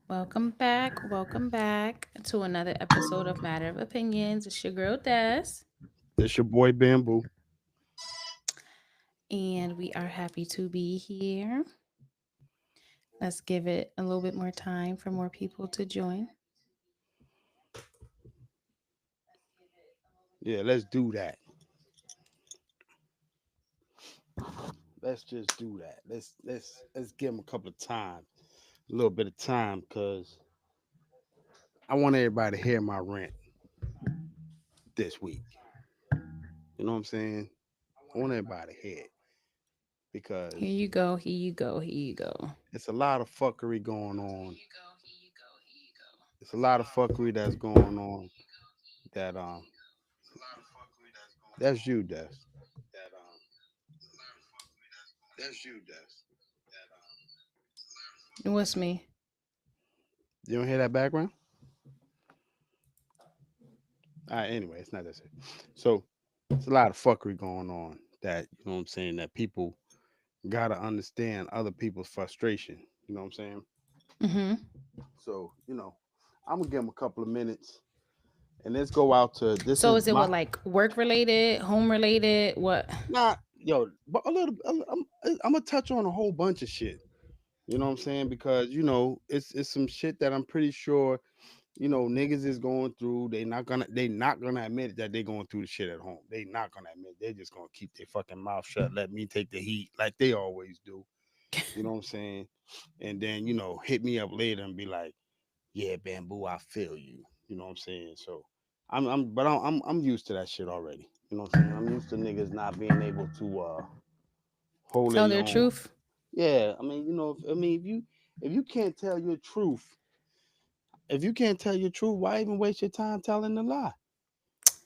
Welcome back. Welcome back to another episode of Matter of Opinions. It's your girl Des, This your boy Bamboo. and we are happy to be here. Let's give it a little bit more time for more people to join. Yeah, let's do that. Let's just do that. Let's give him a couple of time, a little bit of time, cause I want everybody to hear my rant this week. You know what I'm saying? I want everybody to hear it Here because you go. Here you go. Here you go. it's a lot of fuckery going on. It's a lot of fuckery that's going on. That that's you, Des. What's me? You don't hear that background? All right. Anyway, it's not that serious. So it's a lot of fuckery going on. That you know what I'm saying. That people gotta understand other people's frustration. You know what I'm saying? Mm-hmm. So, I'm gonna give them a couple of minutes and let's go out to this So is is it my what like work related, home related? What? not yo, but I'm gonna touch on a whole bunch of shit. You know what I'm saying? Because it's some shit that I'm pretty sure niggas is going through. They not gonna admit that they're going through the shit at home. They not gonna admit. They're just gonna keep their fucking mouth shut. Let me take the heat like they always do. You know what I'm saying? And then hit me up later and be like, "Yeah, Bamboo, I feel you." You know what I'm saying? So I'm used to that shit already. You know what I'm saying? I'm used to niggas not being able to hold Tell their their own. truth. Yeah, I mean, if you can't tell your truth, if you can't tell your truth, why even waste your time telling a lie?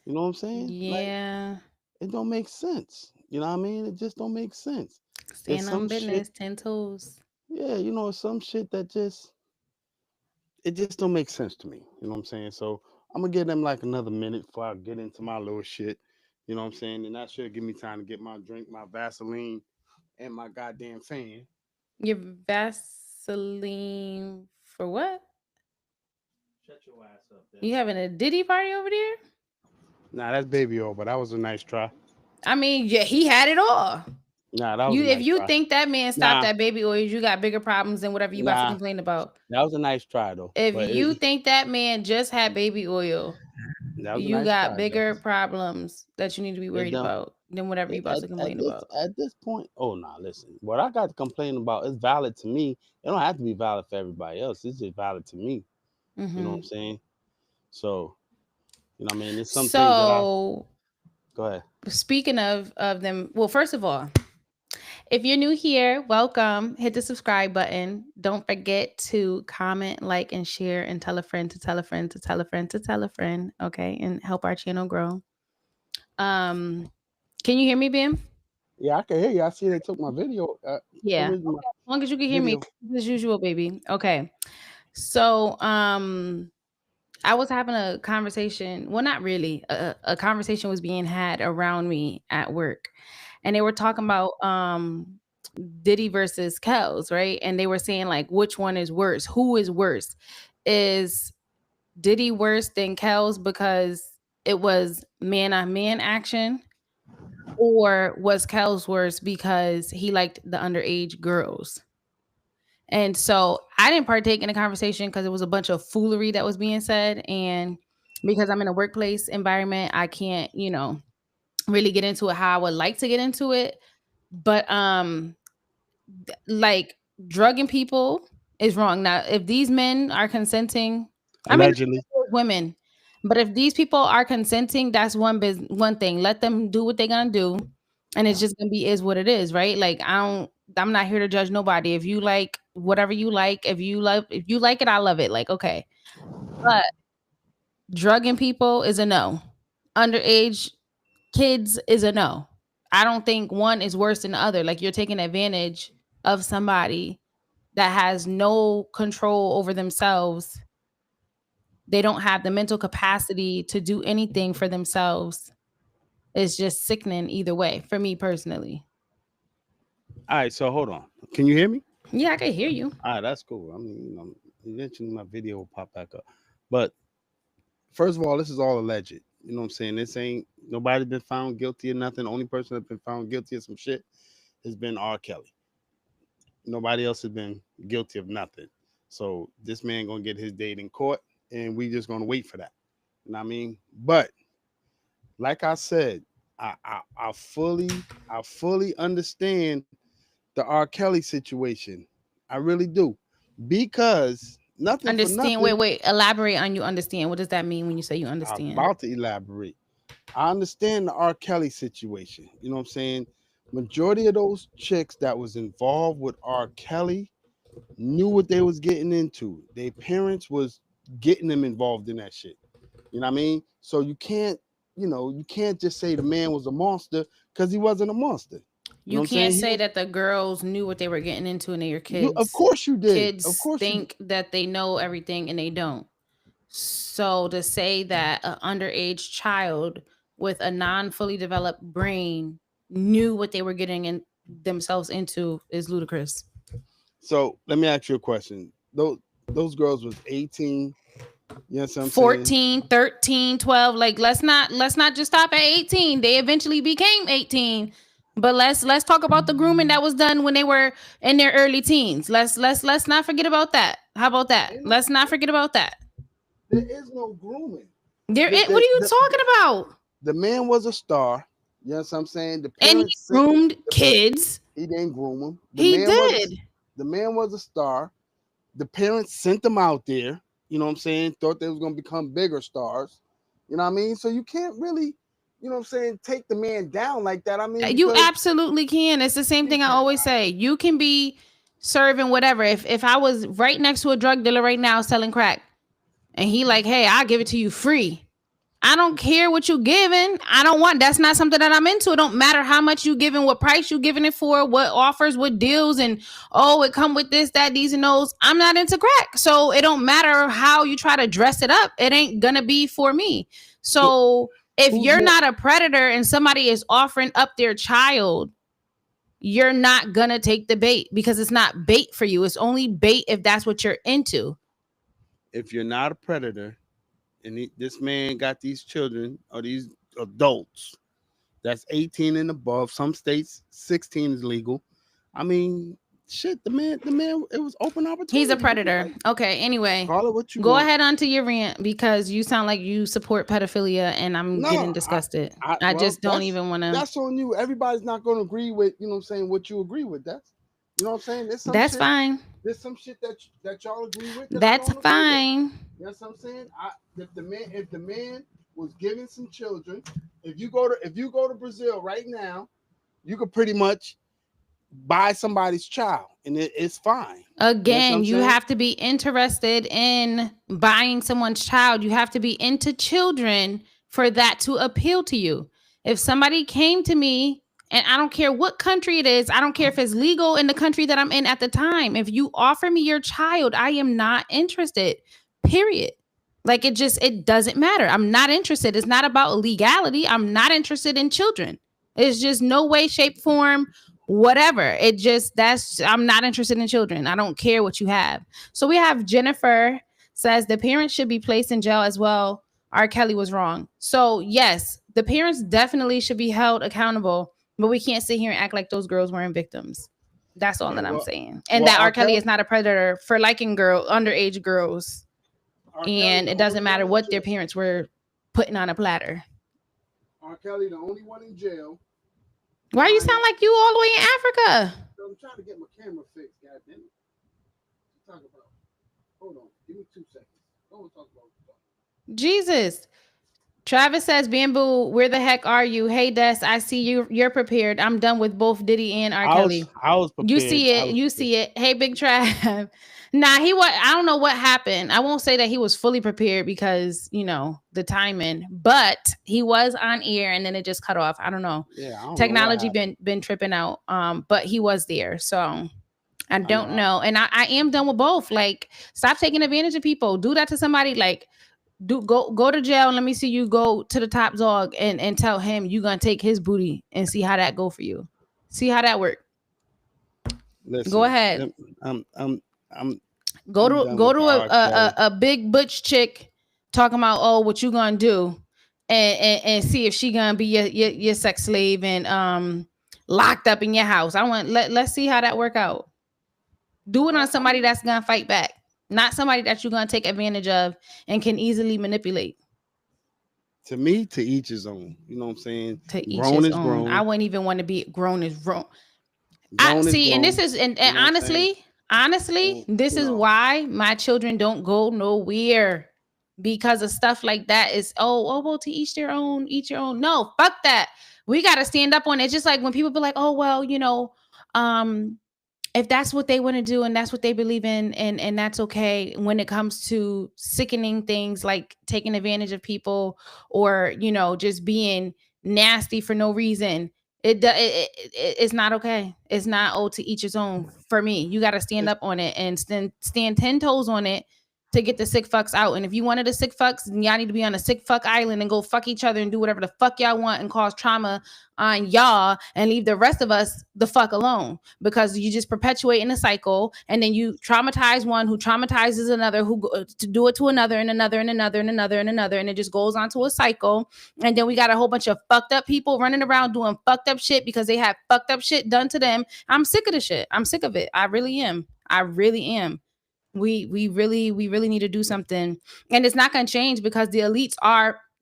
You know what I'm saying? Like Yeah. it don't make sense. You know what I mean? It just don't make sense. It's Stand some on shit. business, 10 toes. Yeah, it's some shit that just it just don't make sense to me. You know what I'm saying? So I'm gonna give them like another minute before I get into my little shit. You know what I'm saying? And that should give me time to get my drink, my Vaseline, and my goddamn fan. Your Vaseline for what? Shut your ass up, You Des. having a Diddy party over there? Nah, that's baby oil, but that was a nice try. I mean, yeah, he had it all. Nah, that was You, a if nice you try. think that man stopped Nah, at baby oils, you got bigger problems than whatever you about to nah, complain about. that was a nice try though. If But you think that man just had baby oil, that was a you nice got try, bigger Des. problems that you need to be It worried don't about than whatever you about at, to at complain this about. at this point. Oh nah, listen. What I got to complain about is valid to me. It don't have to be valid for everybody else. It's just valid to me. You know what I'm Hmm. saying? So I mean, there's some things that I So go ahead. speaking of them, well, first of all, if you're new here, welcome. Hit the subscribe button. Don't forget to comment, like, and share, and tell a friend to tell a friend to tell a friend to tell a friend. Okay, and help our channel grow. Um, can you hear me, Bam? Yeah, I can hear you. I see they took my video. Yeah. Where's my As long as you can hear me, video? as usual, baby. Okay. So, I was having a conversation. Well, not really. A conversation was being had around me at work, and they were talking about Diddy versus Kels, right? And they were saying like, which one is worse? Who is worse? Is Diddy worse than Kels because it was man on man action, or was Kels worse because he liked the underage girls? And so I didn't partake in the conversation because it was a bunch of foolery that was being said. And because I'm in a workplace environment, I can't, really get into it how I would like to get into it. But like drugging people is wrong. Now, if these men are consenting, I mean Allegedly. women, but if these people are consenting, that's one thing. Let them do what they're gonna do. And it's just gonna be is what it is, right? Like I'm not here to judge nobody. If you like whatever you like, if you like it, I love it. Like, okay. But drugging people is a no. Underage kids is a no. I don't think one is worse than the other. Like you're taking advantage of somebody that has no control over themselves. They don't have the mental capacity to do anything for themselves. It's just sickening either way for me personally. All right, so hold on. Can you hear me? Yeah, I can hear you. All right, that's cool. I mean, Eventually, my video will pop back up. But first of all, this is all alleged. You know what I'm saying? This ain't nobody been found guilty or nothing. The only person that's been found guilty of some shit has been R. Kelly. Nobody else has been guilty of nothing. So this man gonna get his date in court, and we just gonna wait for that. You know what I mean? But like I said, I fully understand the R. Kelly situation. I really do. Because nothing for Understand? nothing, Wait. Elaborate on you understand. What does that mean when you say you I'm understand? about to elaborate. I understand the R. Kelly situation. You know what I'm saying? Majority of those chicks that was involved with R. Kelly knew what they was getting into. Their parents was getting them involved in that shit. You know what I mean? So you can't just say the man was a monster because he wasn't a monster. You know You what I'm saying? can't He say was that the girls knew what they were getting into and they were of kids. course you did. Of Kids course you did. think that they know everything and they don't. So to say that an underage child with a non fully developed brain knew what they were getting in themselves into is ludicrous. So let me ask you a question. Those girls was 18. You know what I'm saying? 14, 13, 12. Like let's not just stop at 18. They eventually became 18. But let's talk about the grooming that was done when they were in their early teens. Let's not forget about that. How about that? Ain't no, Let's not forget about that. there is no grooming. There The, what the, are you the, talking about? the man was a star. You know what I'm saying? The And he parents sent groomed the, kids. he didn't groom him. He did. The man was a star. The parents sent them out there. You know what I'm saying? Thought they was gonna become bigger stars. You know what I mean? So you can't really, you know what I'm saying, take the man down like that. I mean, You because absolutely can. It's the same thing I because always say. You can be serving whatever. If I was right next to a drug dealer right now selling crack, and he like, hey, I'll give it to you free. I don't care what you giving. I don't want. That's not something that I'm into. It don't matter how much you giving, what price you giving it for, what offers, what deals, and oh, it come with this, that, these, and those. I'm not into crack, so it don't matter how you try to dress it up. It ain't gonna be for me. so So if who's you're more not a predator and somebody is offering up their child, you're not gonna take the bait because it's not bait for you. It's only bait if that's what you're into. if you're not a predator and this man got these children or these adults that's 18 and above, some states 16 is legal. I mean, shit, the man, it was open He's a opportunity, man. predator. Like, Okay, anyway, call it what you go want. ahead onto your rant because you sound like you support pedophilia and I'm No, getting disgusted. I well, just don't even want to. that's on you. Everybody's not going to agree with, you know what I'm saying, what you agree with. That's, you know what I'm saying. That's fine. There's some shit that y'all agree with that I That's don't agree with. fine. You know what I'm saying? If the man was giving some children, if you go to Brazil right now, you could pretty much buy somebody's child and it's fine. You know what Again, I'm you saying? have to be interested in buying someone's child. You have to be into children for that to appeal to you. If somebody came to me, and I don't care what country it is, I don't care if it's legal in the country that I'm in at the time. If you offer me your child, I am not interested. Period. Like it doesn't matter. I'm not interested. It's not about legality. I'm not interested in children. It's just no way, shape, form, whatever. It just that's I'm not interested in children. I don't care what you have. So we have Jennifer says the parents should be placed in jail as well. R. Kelly was wrong. So yes, the parents definitely should be held accountable, but we can't sit here and act like those girls weren't victims. That's all Yeah, that I'm well, saying. And well, that R. Kelly is not a predator for liking underage girls. R. Kelly, And the it only doesn't one matter in what their jail. parents were putting on a platter. R. Kelly, the only one in jail. Why you Behind, sound like you all the way in Africa? I'm trying to get my camera fixed. God damn it! Talk about. Hold on, give me 2 seconds. Don't talk about. Jesus. Travis says, Bamboo, where the heck are you? Hey, Des, I see you. You're prepared. I'm done with both Diddy and R. Kelly. I was You prepared. see I it. was You prepared. see it. Hey, Big Trav. Nah, he was. I don't know what happened. I won't say that he was fully prepared because the timing, but he was on air and then it just cut off. I don't know. Yeah, I don't know what Technology happened. been tripping out. But he was there, so I I know. don't know. And I am done with both. Like, stop taking advantage of people. Do that to somebody. Like, go to jail and let me see you go to the top dog and tell him you gonna take his booty and see how that go for you. See how that work. Go Listen, ahead. I'm Go I'm to done go with to the R. Kelly. a big butch chick talking about, oh, what you gonna do, and see if she gonna be your sex slave and locked up in your house. Let's see how that work out. Do it on I somebody mean, that's gonna fight back, not somebody that you're gonna take advantage of and can easily manipulate. to me, to each his own. You know what I'm saying? To each Grown his is own. I grown. wouldn't even want to be grown as grown. I Grown is see, and this grown. is and You know what I'm saying? honestly, And this you is know, why my children don't go nowhere because of stuff like that. Is well, to each their own, each your own. No, fuck that. We got to stand up on it. Just like when people be like, oh well, um, if that's what they want to do and that's what they believe in, and that's okay. When it comes to sickening things like taking advantage of people, or just being nasty for no reason, it's not okay. It's not, oh, to each his own. For me, you got to stand it's up on it and stand 10 toes on it to get the sick fucks out. And if you wanted the sick fucks, then y'all need to be on a sick fuck island and go fuck each other and do whatever the fuck y'all want and cause trauma on y'all and leave the rest of us the fuck alone, because you just perpetuate in a cycle, and then you traumatize one who traumatizes another, who to do it to another and another and another and another and another, and it just goes on to a cycle. And then we got a whole bunch of fucked up people running around doing fucked up shit because they have fucked up shit done to them. I'm sick of the shit. I'm sick of it. I really am. I really am. We really need to do something, and it's not going to change because the elites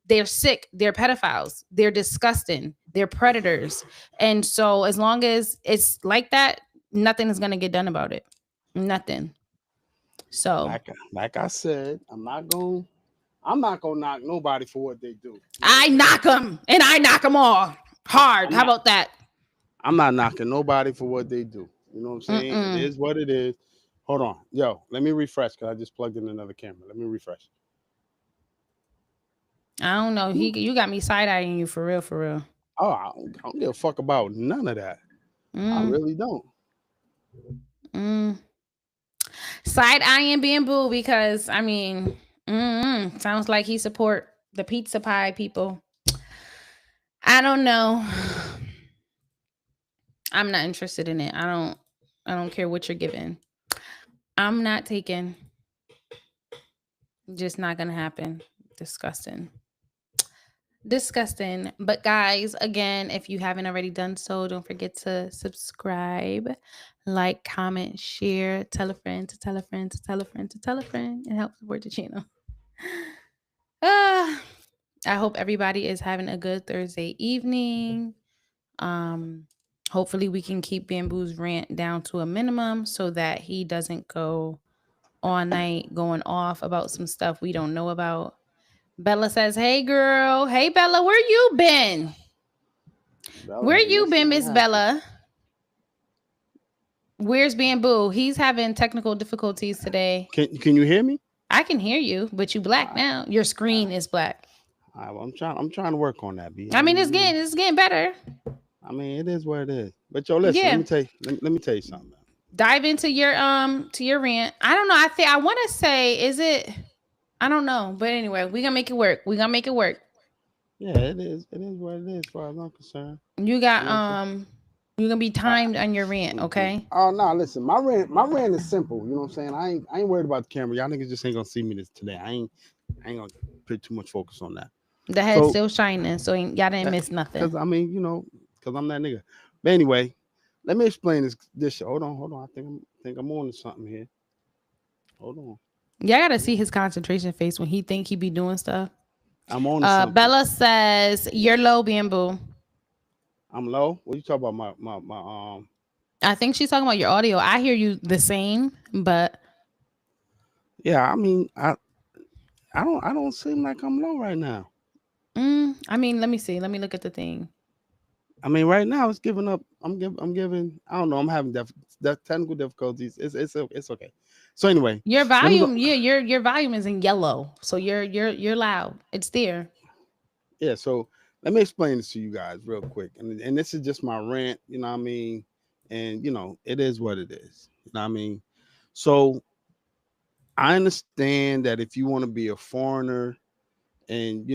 they're sick, they're pedophiles, they're disgusting, they're predators. And so as long as it's like that, nothing is going to get done about it. Nothing. So like I said, I'm not gonna knock nobody for what they do. You know what I I'm saying? knock them, and I knock them all hard. I'm How not about that? I'm not knocking nobody for what they do. You know what I'm saying? It Mm-mm. is what it is. Hold on. Yo, let me refresh because I just plugged in another camera. Let me refresh. I don't know. Hmm. You got me side eyeing you for real, for real. Oh, I don't give a fuck about none of that. I Mm, really don't. mm. Side eyeing Bamboo because I mean, sounds like he support the pizza pie people. I don't know. I'm not interested in it. I don't care what you're giving. I'm not taking. Just not gonna happen. Disgusting. Disgusting. But guys, again, if you haven't already done so, don't forget to subscribe, like, comment, share, tell a friend to tell a friend to tell a friend to tell a friend, and help support the channel. Ah, I hope everybody is having a good Thursday evening. Um, Hopefully we can keep Bamboo's rant down to a minimum so that he doesn't go all night going off about some stuff we don't know about. Bella says, "Hey girl, hey Bella, where you been? Bella Where ain't you missing been, what Miss happened. Bella? Where's Bamboo? He's having technical difficulties today. Can you hear me? I can hear you, but you All black right. now. Your All screen right. is black. All right. Well, I'm trying to work on that, B. I mean, it's getting better. I mean, it is what it is. But yo, listen, let Yeah. me tell you, let me tell you something. Man. Dive into your rant. I don't know. I want to say, is it? I don't know, but anyway, we gonna make it work. We gonna make it work. Yeah, it is. It is what it is, as far as I'm concerned. You You got know what I'm saying? you're gonna be Uh, timed on your rant, okay? oh no, listen, my rant is simple. You know what I'm saying? I ain't worried about the camera. Y'all niggas just ain't gonna see me this today. I ain't gonna put too much focus on that. The head's So still shining, so y'all didn't miss nothing. because I mean, because I'm that nigga. But anyway, let me explain this shit. Hold on. I think I'm on to something here. Hold on. Y'all gotta see his concentration face when he think he be doing stuff. I'm on to something. Bella says you're low, Bamboo. I'm low. What you talking about? My. I think she's talking about your audio. I hear you the same, but Yeah, I mean, I don't seem like I'm low right now. I mean, let me see. Let me look at the thing. I mean, right now it's giving up. I'm giving. I don't know. I'm having technical difficulties. It's okay. So anyway, Your let me go. volume, yeah, your volume is in yellow, so you're loud. It's there. Yeah. So let me explain this to you guys real quick, and this is just my rant. You know what I mean? And it is what it is. You know what I mean? So I understand that if you want to be a foreigner, and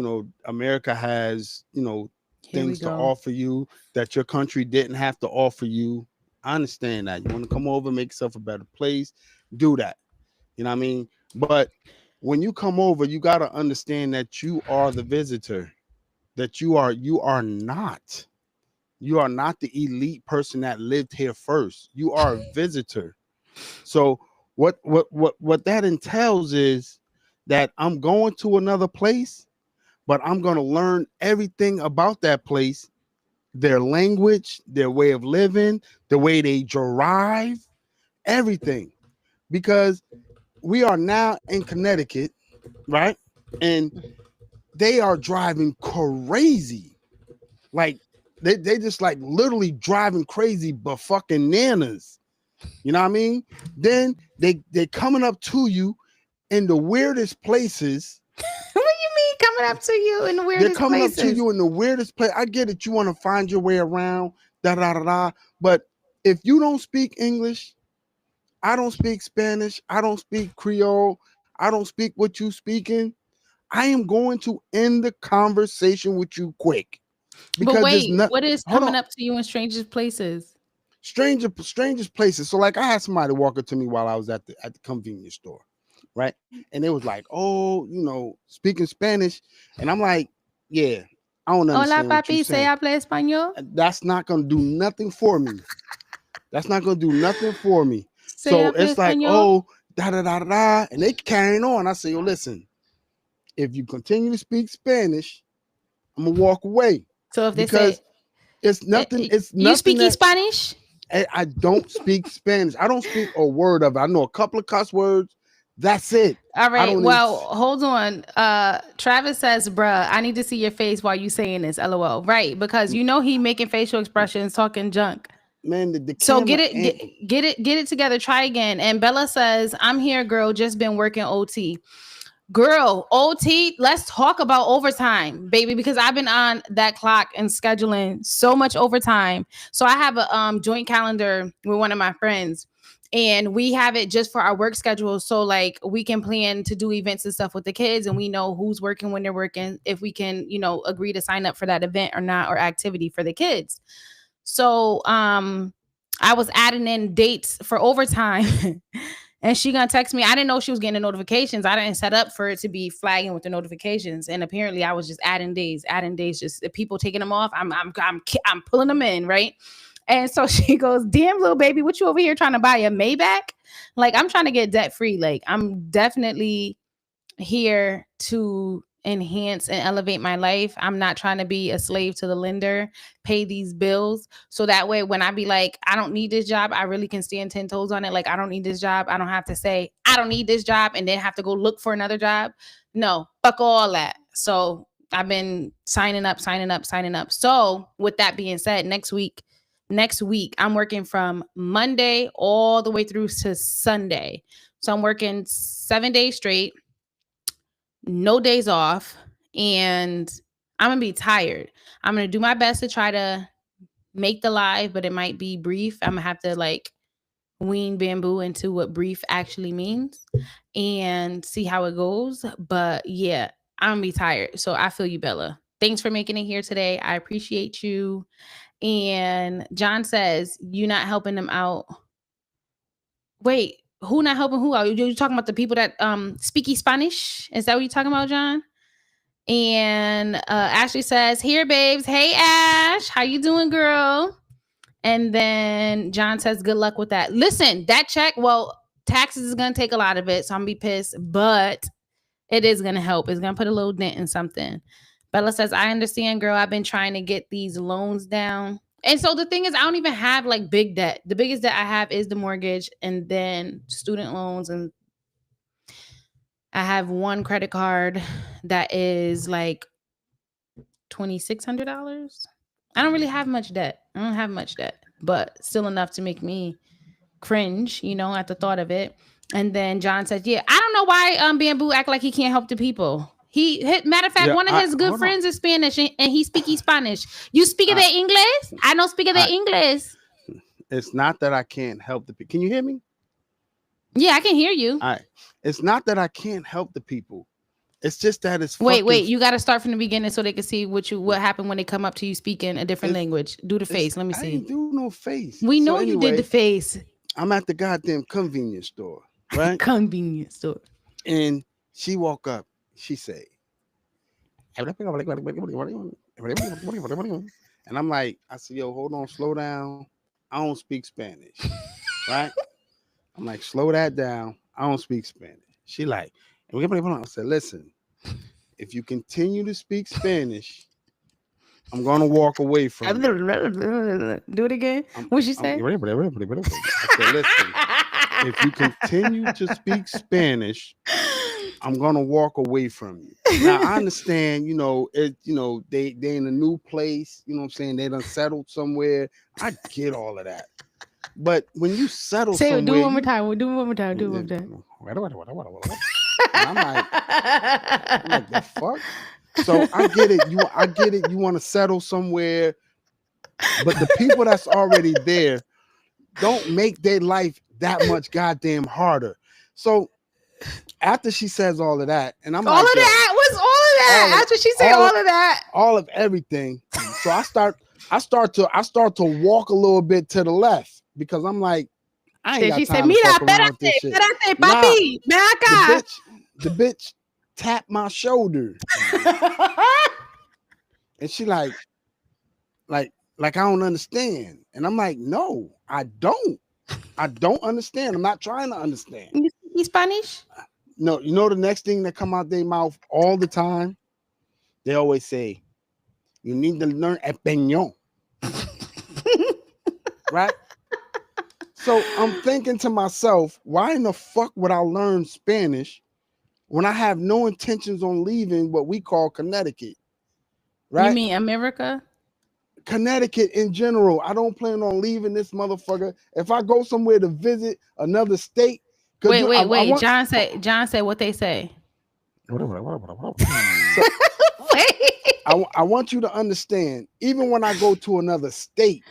America has Here we things to go. offer you that your country didn't have to offer you. I understand that you want to come over, make yourself a better place, do that. You know what I mean? But when you come over, you got to understand that you are the visitor. That you are not the elite person that lived here first. You are a visitor. So what that entails is that I'm going to another place, but I'm going to learn everything about that place, their language, their way of living, the way they drive, everything. Because we are now in Connecticut, right? And they are driving crazy. Like they just like literally driving crazy but fucking nanas. You know what I mean? Then they coming up to you in the weirdest places. What do you mean coming up to you in the They're weirdest coming up to places? you in the weirdest place. I get it. You want to find your way around, da da da da. But if you don't speak English, I don't speak Spanish. I don't speak Creole. I don't speak what you speaking. I am going to end the conversation with you quick But because there's wait, not. what is Hold coming on, up to you in strangest places? strangest places. So like I had somebody walk up to me while I was at the convenience store, right? And they was like, "Oh, speaking Spanish," and I'm like, "Yeah, I don't Hola, understand what you're papi, ¿se saying." habla español? That's not gonna do nothing for me. That's not gonna do nothing for me. ¿Se So habla it's like, español? oh, da da da da, and they carrying on. I say, yo, listen, if you continue to speak Spanish, I'm gonna walk away So if they say, because it's nothing. It's you nothing speaking that Spanish? I don't speak Spanish. I don't speak a word of it. I know a couple of cuss words. That's it. All I right. don't even. Well, hold on. Travis says, bruh, I need to see your face while you saying this. LOL. Right. Because you know he making facial expressions, talking junk. Man, the So camera get it together. Try again. And Bella says, I'm here, girl. Just been working OT. Girl, OT, let's talk about overtime, baby, because I've been on that clock and scheduling so much overtime. So I have a joint calendar with one of my friends, and we have it just for our work schedule. So like we can plan to do events and stuff with the kids, and we know who's working when they're working, if we can, agree to sign up for that event or not, or activity for the kids. So I was adding in dates for overtime. And she gonna text me. I didn't know she was getting the notifications. I didn't set up for it to be flagging with the notifications. And apparently, I was just adding days. Just people taking them off. I'm pulling them in, right? And so she goes, "Damn, little baby, what you over here trying to buy a Maybach? Like I'm trying to get debt free. Like I'm definitely here to enhance and elevate my life. I'm not trying to be a slave to the lender, pay these bills. So that way, when I be like, I don't need this job, I really can stand 10 toes on it. Like, I don't need this job. I don't have to say, I don't need this job and then have to go look for another job. No, fuck all that. So I've been signing up. So with that being said, next week, I'm working from Monday all the way through to Sunday. So I'm working 7 days straight, no days off, and I'm gonna be tired. I'm gonna do my best to try to make the live, but it might be brief. I'm gonna have to like wean bamboo into what brief actually means and see how it goes. But yeah, I'm gonna be tired. So I feel you, Bella. Thanks for making it here today. I appreciate you. And John says, you not helping them out. Wait, who not helping who out? You talking about the people that speaky Spanish? Is that what you talking about, John? And Ashley says, "Here, babes. Hey, Ash, how you doing, girl?" And then John says, "Good luck with that." Listen, that check. Well, taxes is gonna take a lot of it, so I'm gonna be pissed, but it is gonna help. It's gonna put a little dent in something. Bella says, "I understand, girl. I've been trying to get these loans down." And so the thing is, I don't even have like big debt. The biggest debt I have is the mortgage and then student loans, and I have one credit card that is like $2,600. I don't really have much debt. But still enough to make me cringe, at the thought of it. And then John says, "Yeah, I don't know why Bamboo act like he can't help the people. Matter of fact, Yeah, one of his good hold on. friends is Spanish, and he speaks Spanish. You speak I, the English? I don't speak the I, English." it's not that I can't help the people. Can you hear me? Yeah, I can hear you. I. It's not that I can't help the people. It's just that it's Wait, fucking. you got to start from the beginning so they can see what happened when they come up to you speaking a different language. Do the face. Let me I see. didn't do no face. We So know you did the anyway, face. I'm at the goddamn convenience store. right? Convenience store. And she woke up. She said, and I'm like, I said, yo, hold on, slow down. I don't speak Spanish, right? I'm like, slow that down. I don't speak Spanish. She like, I said, listen, if you continue to speak Spanish, I'm gonna walk away from you. Do it again. I'm, What'd she I'm, say? I said, listen, if you continue to speak Spanish, I'm gonna walk away from you. Now I understand, they in a new place, you know what I'm saying? They done settled somewhere. I get all of that. But when you settle Say it. Do it somewhere, one more you time. Do it one more time. Do it one more time. and I'm like, the fuck? So I get it. I get it. You want to settle somewhere, but the people that's already there don't make their life that much goddamn harder. So after she says all of that, and I'm All like, of yo, that. What's all of that? all of After she said all of that. all of everything. So I start to walk a little bit to the left because I'm like, I ain't Then got she said, time to "Mira, fuck around with this espérate, shit. espérate, Nah, papi, ven the acá." bitch tapped my shoulder, and she like I don't understand, and I'm like, no, I don't understand. I'm not trying to understand. You speak Spanish? No, you know the next thing that come out their mouth all the time, they always say, you need to learn español, right? So I'm thinking to myself, why in the fuck would I learn Spanish when I have no intentions on leaving what we call Connecticut, You right? mean America? Connecticut in general. I don't plan on leaving this motherfucker. If I go somewhere to visit another state, because Wait. John said what they say. so Wait. I want you to understand, even when I go to another state,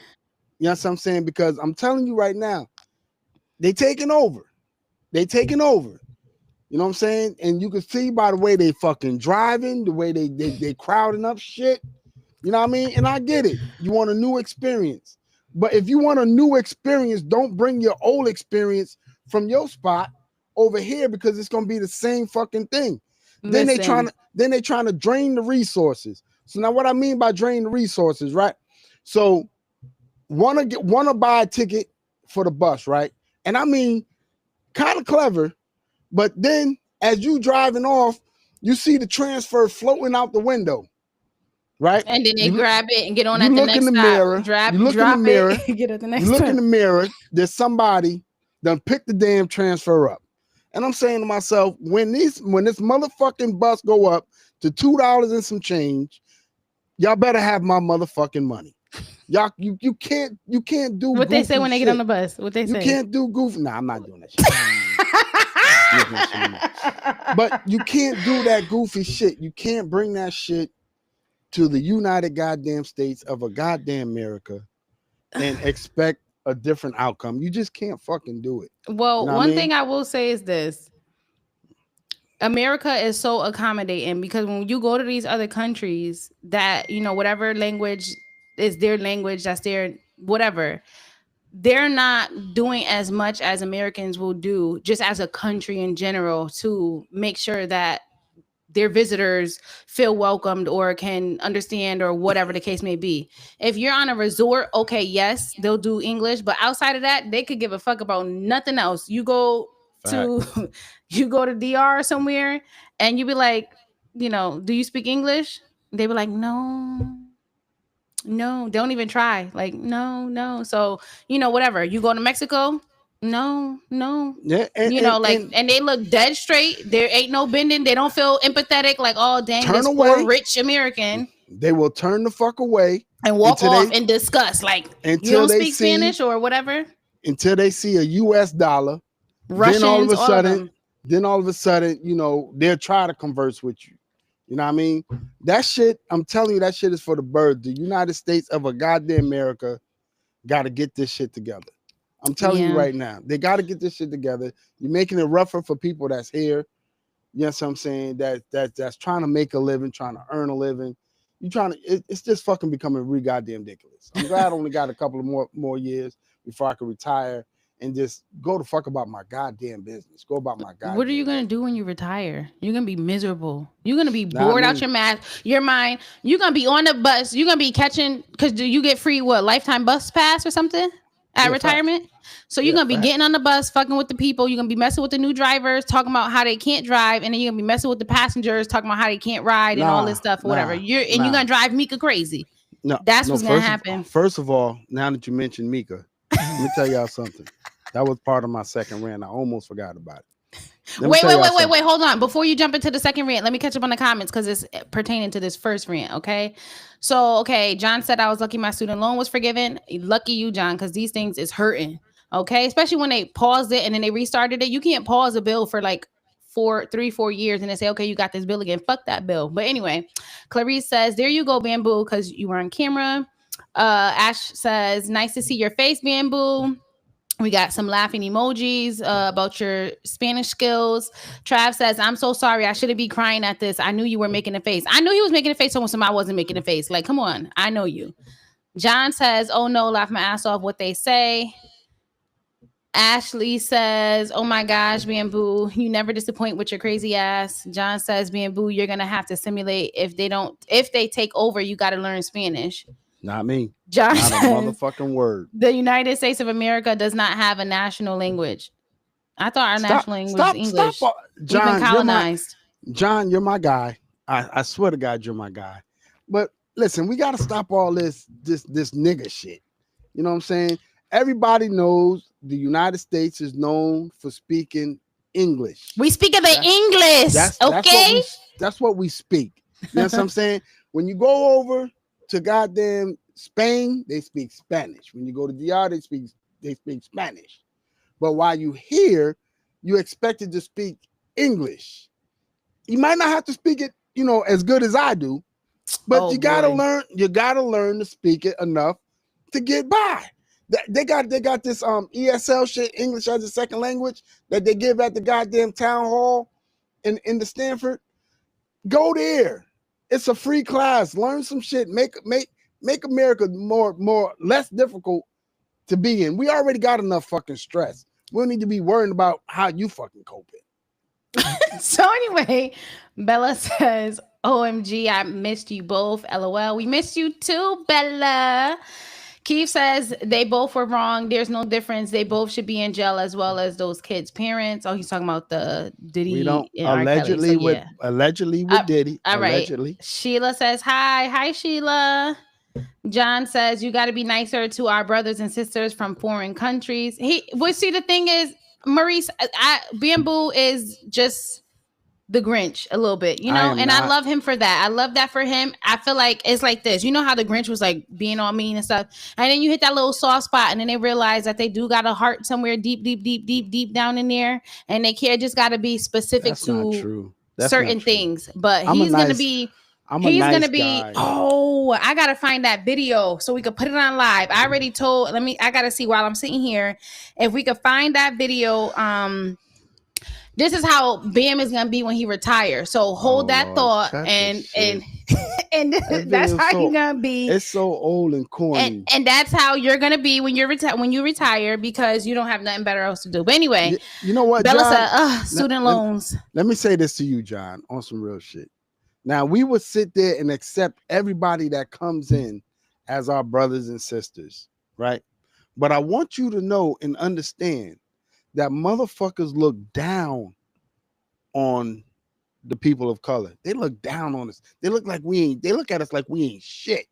you know what I'm saying? Because I'm telling you right now, they taking over. They taking over. You know what I'm saying? And you can see by the way they fucking driving, the way they crowding up shit. You know what I mean? And I get it. You want a new experience. But if you want a new experience, don't bring your old experience from your spot over here because it's gonna be the same fucking thing. Then they trying to drain the resources. So now what I mean by drain the resources, right? So wanna buy a ticket for the bus, right? And I mean kind of clever, but then as you driving off, you see the transfer floating out the window, right? And then they grab it and get on You at the look in next the stop. mirror. Drop You look in the mirror. it, get at the next You look in stop. the mirror. There's somebody done pick the damn transfer up, and I'm saying to myself, when this motherfucking bus go up to $2 and some change, y'all better have my motherfucking money. Y'all, you can't do What they say when they shit. get on the bus? What they You say? can't do goofy. Nah, I'm not doing that shit. But you can't do that goofy shit. You can't bring that shit to the United goddamn States of a goddamn America and expect a different outcome. You just can't fucking do it. Well, You know what I one mean? thing I will say is this. America is so accommodating because when you go to these other countries that, whatever language is their language, that's their whatever, they're not doing as much as Americans will do just as a country in general to make sure that their visitors feel welcomed or can understand or whatever the case may be. If you're on a resort, okay, yes, they'll do English, but outside of that, they could give a fuck about nothing else. You go to you go to DR somewhere and you be like, do you speak English? They be like, no. No, don't even try. Like, no. So, whatever. You go to Mexico, no. Yeah, And they look dead straight. There ain't no bending. They don't feel empathetic. Like, oh, dang, turn this away. poor rich American. They will turn the fuck away and walk off in disgust. Like, you don't speak Spanish or whatever. Until they see a US dollar. Russians, then all of a sudden, they'll try to converse with you. You know what I mean? That shit, I'm telling you, that shit is for the birds. The United States of a goddamn America got to get this shit together. I'm telling you right now, they got to get this shit together. You're making it rougher for people that's here. You know what I'm saying? That's trying to make a living, trying to earn a living. It's just fucking becoming really goddamn ridiculous. I'm glad I only got a couple of more years before I can retire and just go the fuck about my goddamn business. Go about my What are you goddamn gonna business. do when you retire? You're gonna be miserable. You're gonna be Now I bored out mean, your mind. You're gonna be on the bus. You're gonna be catching because do you get free what lifetime bus pass or something at yeah, facts. retirement? So you're Yeah, gonna be facts. getting on the bus, fucking with the people. You're gonna be messing with the new drivers, talking about how they can't drive, and then you're gonna be messing with the passengers, talking about how they can't ride and all this Nah, stuff or whatever. nah, You're nah. gonna drive Mika crazy. No, That's no. what's gonna happen. First of all, now that you mentioned Mika, let me tell y'all something. That was part of my second rant. I almost forgot about it. Let me Wait, tell wait, y'all wait, wait, something. wait. Hold on. Before you jump into the second rant, let me catch up on the comments because it's pertaining to this first rant. Okay. So, okay. John said I was lucky my student loan was forgiven. Lucky you, John, because these things is hurting. Okay. Especially when they paused it and then they restarted it. You can't pause a bill for like 4 years and then say, okay, you got this bill again. Fuck that bill. But anyway, Clarice says, there you go, Bamboo, because you were on camera. Ash says, nice to see your face, Bamboo. We got some laughing emojis about your Spanish skills. Trav says, I'm so sorry. I shouldn't be crying at this. I knew you were making a face. I knew he was making a face almost I wasn't making a face. Like, come on. I know you. John says, oh no, laugh my ass off what they say. Ashley says, oh my gosh, Bamboo, you never disappoint with your crazy ass. John says, Bamboo, you're going to have to simulate if they take over, you got to learn Spanish. Not me. John Not a says, motherfucking word. the United States of America does not have a national language. I thought our Stop, national language was stop, English. stop. We've been John, colonized. You're my guy. I swear to God, you're my guy. But listen, we gotta stop all this nigga shit. You know what I'm saying? Everybody knows the United States is known for speaking English. We speak of the English, okay? That's what we speak. You know what I'm saying? When you go over to goddamn Spain, they speak Spanish. When you go to DR, they speak Spanish. But while you here, you expected to speak English. You might not have to speak it, as good as I do, but you gotta learn to speak it enough to get by. They got this ESL shit, English as a second language, that they give at the goddamn town hall in the Stanford. Go there. It's a free class. Learn some shit. Make America less difficult to be in. We already got enough fucking stress. We don't need to be worrying about how you fucking coping. So anyway, Bella says, OMG, I missed you both. LOL. We missed you too, Bella. Keith says they both were wrong. There's no difference. They both should be in jail as well as those kids' parents. Oh, he's talking about the Diddy. We don't and R. Kelly. So, yeah. allegedly with Diddy. All right. Allegedly. Sheila says hi, Sheila. John says you got to be nicer to our brothers and sisters from foreign countries. See, the thing is, Maurice, Bamboo is just the Grinch a little bit, I love him for that. I love that for him. I feel like it's like this. You know how the Grinch was like being all mean and stuff, and then you hit that little soft spot, and then they realize that they do got a heart somewhere deep down in there, and they can't just got to be specific to certain things. But he's gonna be. Oh, I gotta find that video so we could put it on live. I already told. I gotta see while I'm sitting here if we could find that video. This is how Bam is gonna be when he retires. So hold that thought, and that's how he's gonna be. It's so old and corny, and that's how you're gonna be when you retire because you don't have nothing better else to do. But anyway, you know what, Bella John? said, student loans. Let me say this to you, John, on some real shit. Now we would sit there and accept everybody that comes in as our brothers and sisters, right? But I want you to know and understand that motherfuckers look down on the people of color. They look down on us. They look at us like we ain't shit.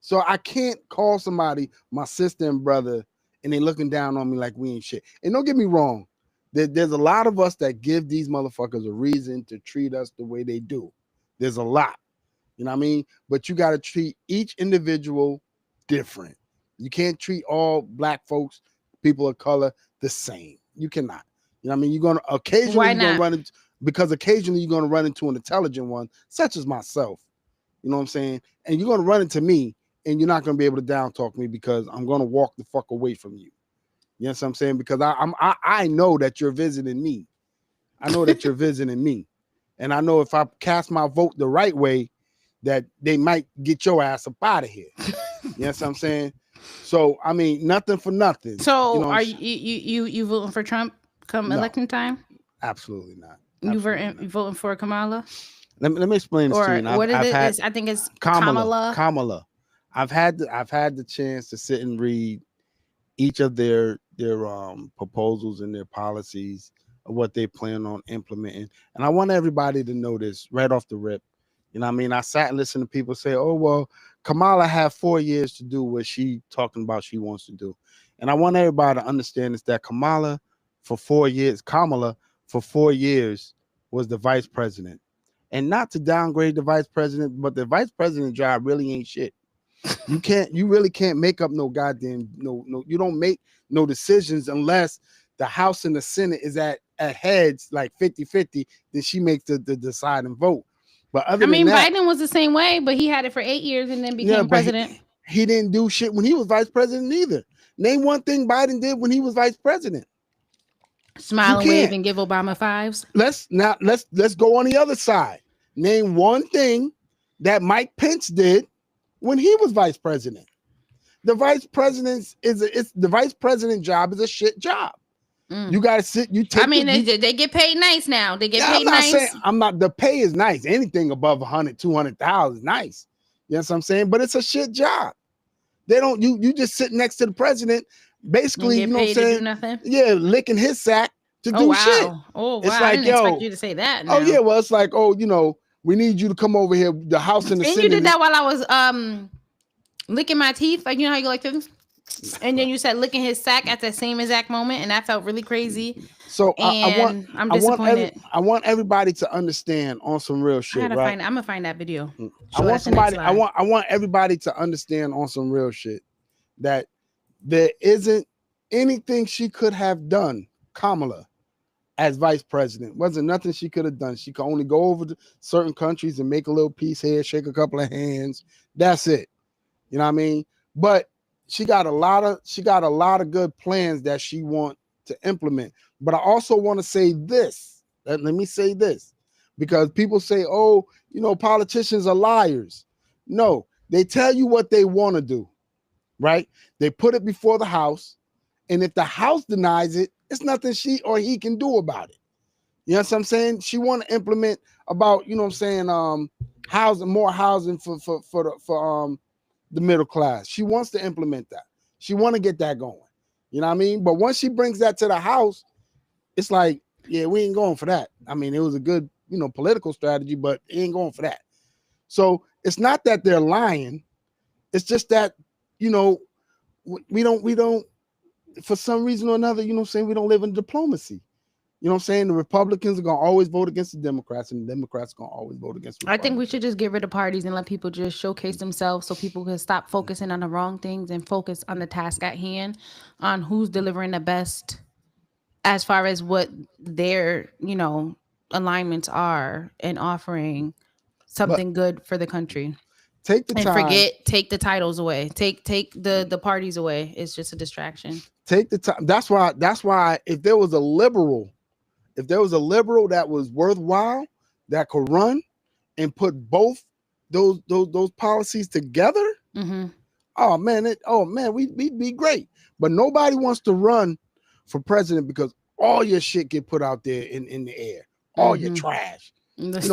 So I can't call somebody my sister and brother and they looking down on me like we ain't shit. And don't get me wrong, there's a lot of us that give these motherfuckers a reason to treat us the way they do. There's a lot, you know what I mean? But you got to treat each individual different. You can't treat all black folks, people of color, the same. You cannot. You know what I mean? You're going to occasionally run into an intelligent one, such as myself. You know what I'm saying? And you're going to run into me, and you're not going to be able to down talk me because I'm going to walk the fuck away from you. You know what I'm saying? Because I know that you're visiting me. I know that you're visiting me. And I know if I cast my vote the right way, that they might get your ass up out of here. You know what I'm saying? So I mean, nothing for nothing. You So know, are you voting for Trump come no, election time? absolutely not. You Absolutely voting not. you voting for Kamala? Let me explain this to you. Or And what is I've it? had I think it's Kamala, Kamala. Kamala. I've had the chance to sit and read each of their proposals and their policies of what they plan on implementing. And I want everybody to know this right off the rip. You know what I mean? I sat and listened to people say, oh, well, Kamala had 4 years to do what she talking about she wants to do. And I want everybody to understand is that Kamala for 4 years was the vice president. And not to downgrade the vice president, but the vice president job really ain't shit. You really can't make up no goddamn no, you don't make no decisions unless the House and the Senate is at heads like 50-50, then she makes the deciding vote. But I other than mean, that, Biden was the same way, but he had it for 8 years and then yeah, became but president. he didn't do shit when he was vice president either. Name one thing Biden did when he was vice president. You Smile and wave can't. and give Obama fives. Let's go on the other side. Name one thing that Mike Pence did when he was vice president. The vice president's it's the vice president job is a shit job. You gotta sit. You take. I mean, they get paid nice now. They get Yeah, paid I'm not nice. saying I'm not. The pay is nice. Anything above 100, 200,000 is nice. You know what I'm saying? But it's a shit job. They don't. You just sit next to the president, basically. You know what I'm saying? Do nothing. Yeah, licking his sack to do shit. Oh wow! It's I like, didn't yo, expect you to say that. oh now. yeah, well it's like, oh, we need you to come over here. The House and the And Senate. you did that while I was licking my teeth, like you know how you like to. And then you said licking his sack at the same exact moment, and that felt really crazy. So I'm disappointed. I want everybody to understand on some real shit, I'm right? gonna find that video. I want everybody to understand on some real shit that there isn't anything she could have done, Kamala, as vice president. Wasn't nothing she could have done. She could only go over to certain countries and make a little peace here, shake a couple of hands. That's it. You know what I mean? But she got a lot of good plans that she want to implement. But I also want to say this. Let me say this, because people say, oh, politicians are liars. No, they tell you what they want to do, right? They put it before the House, and if the House denies it, it's nothing she or he can do about it. You know what I'm saying? She want to implement about, housing, more housing for the middle class. She wants to implement that. She want to get that going. You know what I mean? But once she brings that to the House, it's like, yeah, we ain't going for that. I mean, it was a good, political strategy, but it ain't going for that. So it's not that they're lying. It's just that, we don't, for some reason or another, we don't live in diplomacy. You know what I'm saying? The Republicans are going to always vote against the Democrats, and the Democrats are going to always vote against the Republicans. I think we should just get rid of parties and let people just showcase themselves so people can stop focusing on the wrong things and focus on the task at hand, on who's delivering the best as far as what their, alignments are and offering something good for the country. Take the time. Take the titles away. Take the parties away. It's just a distraction. Take the time. That's why if there was a liberal that was worthwhile, that could run and put both those policies together, oh man, we'd be great. But nobody wants to run for president because all your shit get put out there in the air. All your trash. If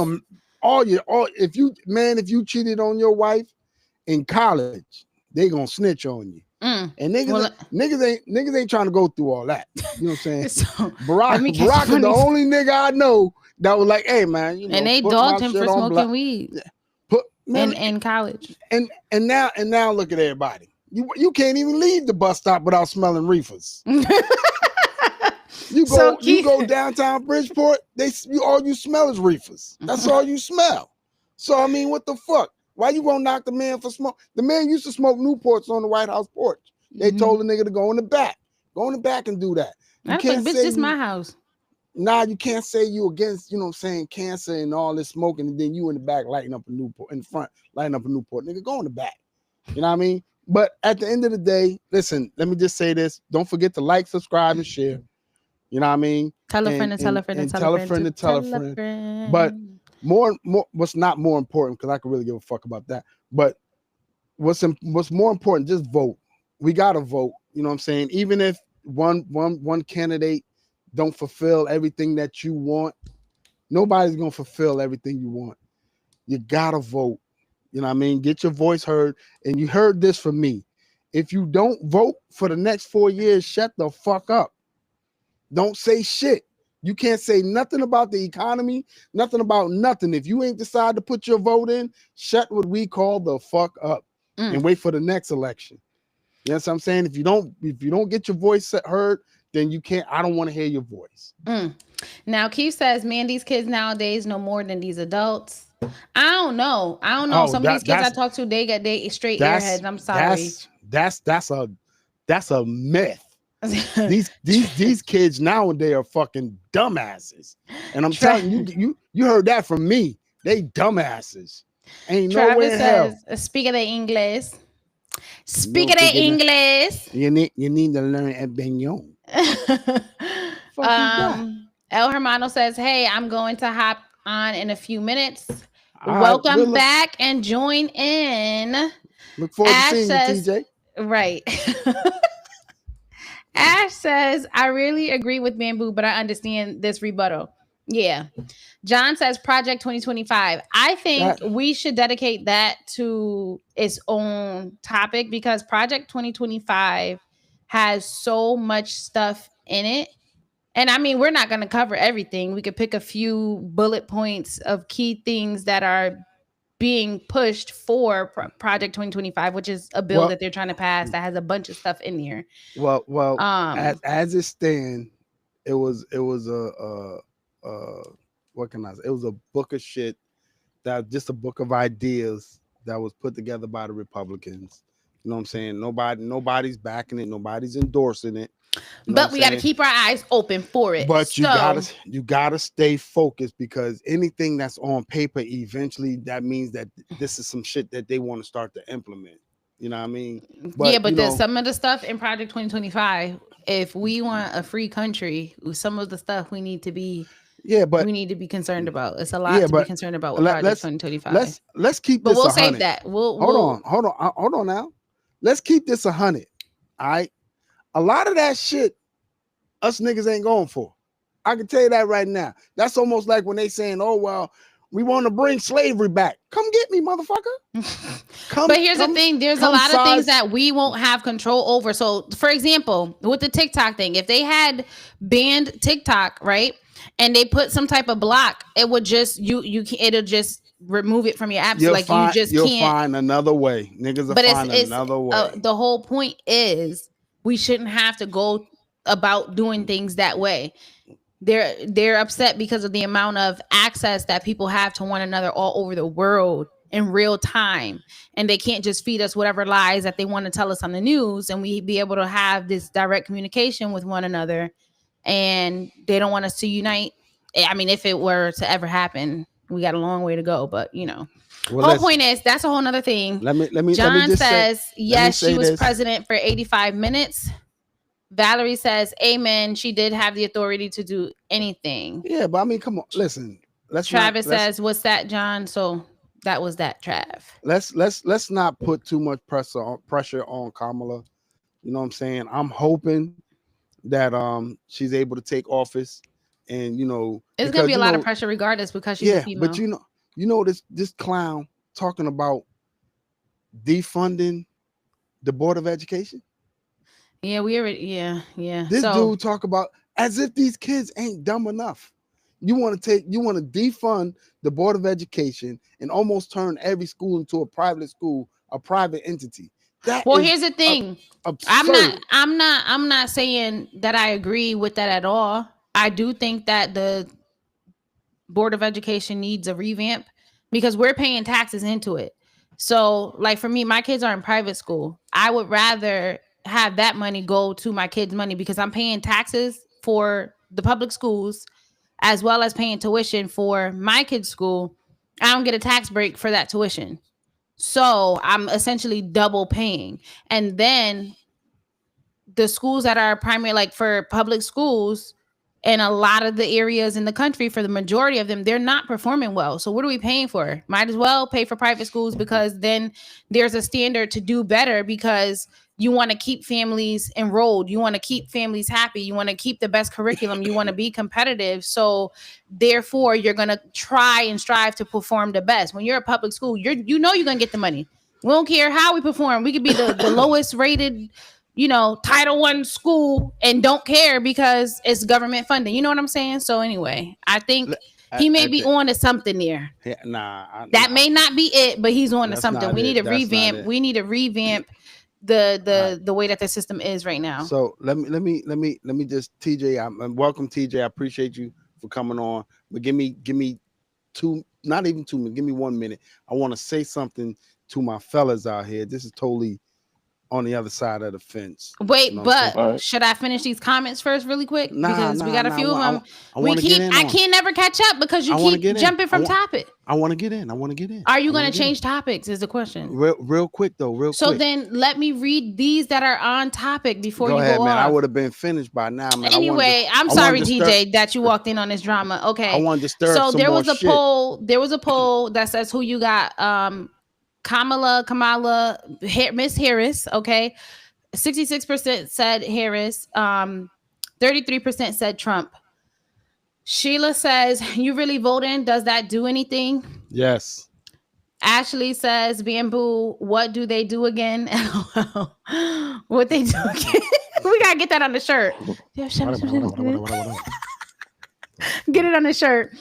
you cheated on your wife in college, they gonna snitch on you. And niggas ain't trying to go through all that. You know what I'm saying? So, Barack is the only nigga I know that was like, hey man, and they dogged him for smoking weed. In college. And now look at everybody. You can't even leave the bus stop without smelling reefers. You go downtown Bridgeport, all you smell is reefers. That's all you smell. So I mean, what the fuck? Why you gonna knock the man for smoke? The man used to smoke Newports on the White House porch. They told the nigga to go in the back. Go in the back and do that. You can't say this is my house. Nah, you can't say you against, cancer and all this smoking, and then you in the back lighting up a Newport, in the front lighting up a Newport. Nigga, go in the back. You know what I mean? But at the end of the day, listen, let me just say this. Don't forget to like, subscribe, and share. You know what I mean? Tell a friend and tell a friend and tell a friend and tell a friend. But more, what's not more important, because I could really give a fuck about that. But what's more important, just vote. we gotta vote. You know what I'm saying? Even if one candidate don't fulfill everything that you want, nobody's gonna fulfill everything you want. You gotta vote. You know what I mean? Get your voice heard. And you heard this from me. If you don't vote for the next 4 years, shut the fuck up. Don't say shit. You can't say nothing about the economy, nothing about nothing. If you ain't decide to put your vote in, shut what we call the fuck up and wait for the next election. You know what I'm saying? If you don't get your voice heard, then you can't. I don't want to hear your voice. Now Keith says, man, these kids nowadays know more than these adults. I don't know. Some of these kids I talk to, they straight airheads. I'm sorry. That's a myth. these kids nowadays are fucking dumbasses. And I'm telling you heard that from me. They dumbasses. Ain't nowhere in hell. Speak of the English. Speak of the English. You need to learn Espanol. El Hermano says, hey, I'm going to hop on in a few minutes. Welcome back and join in. Look forward to seeing you, TJ. Right. Ash says, I really agree with Bamboo, but I understand this rebuttal. Yeah. John says Project 2025. I think we should dedicate that to its own topic because Project 2025 has so much stuff in it. And I mean, we're not going to cover everything. We could pick a few bullet points of key things that are being pushed for Project 2025, which is a bill that they're trying to pass that has a bunch of stuff in here. Well, as it stands, it was a what can I say? It was a book of shit, that just a book of ideas that was put together by the Republicans. You know what I'm saying? Nobody's backing it, nobody's endorsing it. But we got to keep our eyes open for it. But you gotta stay focused, because anything that's on paper, eventually that means that this is some shit that they want to start to implement. You know what I mean? But there's some of the stuff in Project 2025. If we want a free country, some of the stuff we need to be we need to be concerned about. It's a lot to be concerned about with Project 2025. Let's keep this. But we'll 100. Save that. Hold on now. Let's keep this 100. All right. A lot of that shit, us niggas ain't going for. I can tell you that right now. That's almost like when they saying, "Oh well, we want to bring slavery back." Come get me, motherfucker. But here's the thing: there's a lot of things that we won't have control over. So, for example, with the TikTok thing, if they had banned TikTok, right, and they put some type of block, it would just it'll just remove it from your apps. You'll find another way. Niggas will find another way. The whole point is we shouldn't have to go about doing things that way. They're upset because of the amount of access that people have to one another all over the world in real time, and they can't just feed us whatever lies that they want to tell us on the news, and we be able to have this direct communication with one another. And they don't want us to unite. I mean, if it were to ever happen, we got a long way to go, but whole point is that's a whole nother thing. John says, yes, she was president for 85 minutes. Valerie says, amen. She did have the authority to do anything. Yeah, but I mean, come on, listen. Travis says, what's that, John? So that was that, Trav. Let's not put too much pressure on Kamala. You know what I'm saying? I'm hoping that she's able to take office, and it's gonna be a lot of pressure regardless, because she's a female. But this clown talking about defunding the Board of Education. Yeah, we already. Yeah. This dude talk about as if these kids ain't dumb enough. You want to defund the Board of Education and almost turn every school into a private school, a private entity. Here's the thing. I'm not saying that I agree with that at all. I do think that the Board of Education needs a revamp because we're paying taxes into it. So, like for me, my kids are in private school. I would rather have that money go to my kids' money because I'm paying taxes for the public schools as well as paying tuition for my kids' school. I don't get a tax break for that tuition. So I'm essentially double paying. And then the schools that are primary, like for public schools in a lot of the areas in the country, for the majority of them, they're not performing well. So what are we paying for? Might as well pay for private schools, because then there's a standard to do better, because You want to keep families enrolled. You want to keep families happy. You want to keep the best curriculum. You want to be competitive. So therefore, you're going to try and strive to perform the best. When you're at public school, you're going to get the money. We don't care how we perform. We could be the lowest rated, Title I school and don't care because it's government funding. You know what I'm saying? So anyway, I think he may be on to something there. That may not be it, but he's on to something. We need to revamp. We need to revamp the way that the system is right now. So let me just TJ. I'm welcome TJ. I appreciate you for coming on. But give me not even 2 minutes. Give me 1 minute. I want to say something to my fellas out here. This is totally on the other side of the fence. Wait, but should I finish these comments first really quick? Because we got a few of them. I can't never catch up because you keep jumping from topic. I want to get in. Are you going to change topics is the question. Real quick though, So then let me read these that are on topic before you go go man. off. I would have been finished by now, man. Anyway, I'm sorry, TJ, that you walked in on this drama. Okay. I wanted to stir up some there more was a shit. poll. There was a poll that says who you got. Kamala, Miss Harris. Okay. 66% said Harris. 33% said Trump. Sheila says, you really voting? Does that do anything? Yes. Ashley says, Bamboo, what do they do again? What they do again? We gotta get that on the shirt. Get it on the shirt.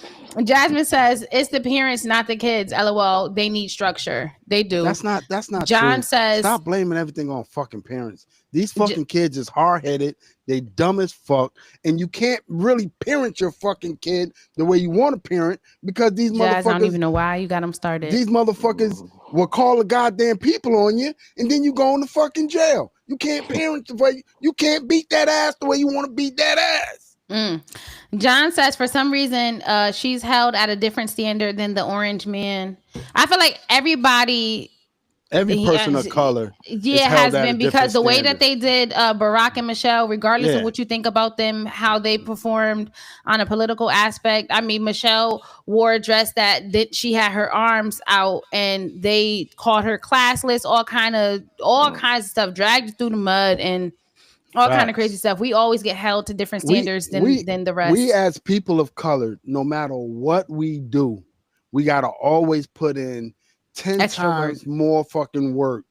Jasmine says it's the parents, not the kids. LOL. They need structure. They do. That's not John true. says stop blaming everything on fucking parents. These fucking kids is hard-headed. They dumb as fuck. And you can't really parent your fucking kid the way you want to parent because these motherfuckers. I don't even know why you got them started. These motherfuckers will call the goddamn people on you and then you go in the fucking jail. You can't parent the way you can't beat that ass the way you want to beat that ass. John says for some reason she's held at a different standard than the orange man. I feel like every person of color has been because the way that they did Barack and Michelle, regardless of what you think about them, how they performed on a political aspect. I mean, Michelle wore a dress that she had her arms out and they called her classless, all kinds of stuff, dragged through the mud and all kind of crazy stuff. We always get held to different standards than the rest. We as people of color, no matter what we do, we got to always put in 10 times more fucking work.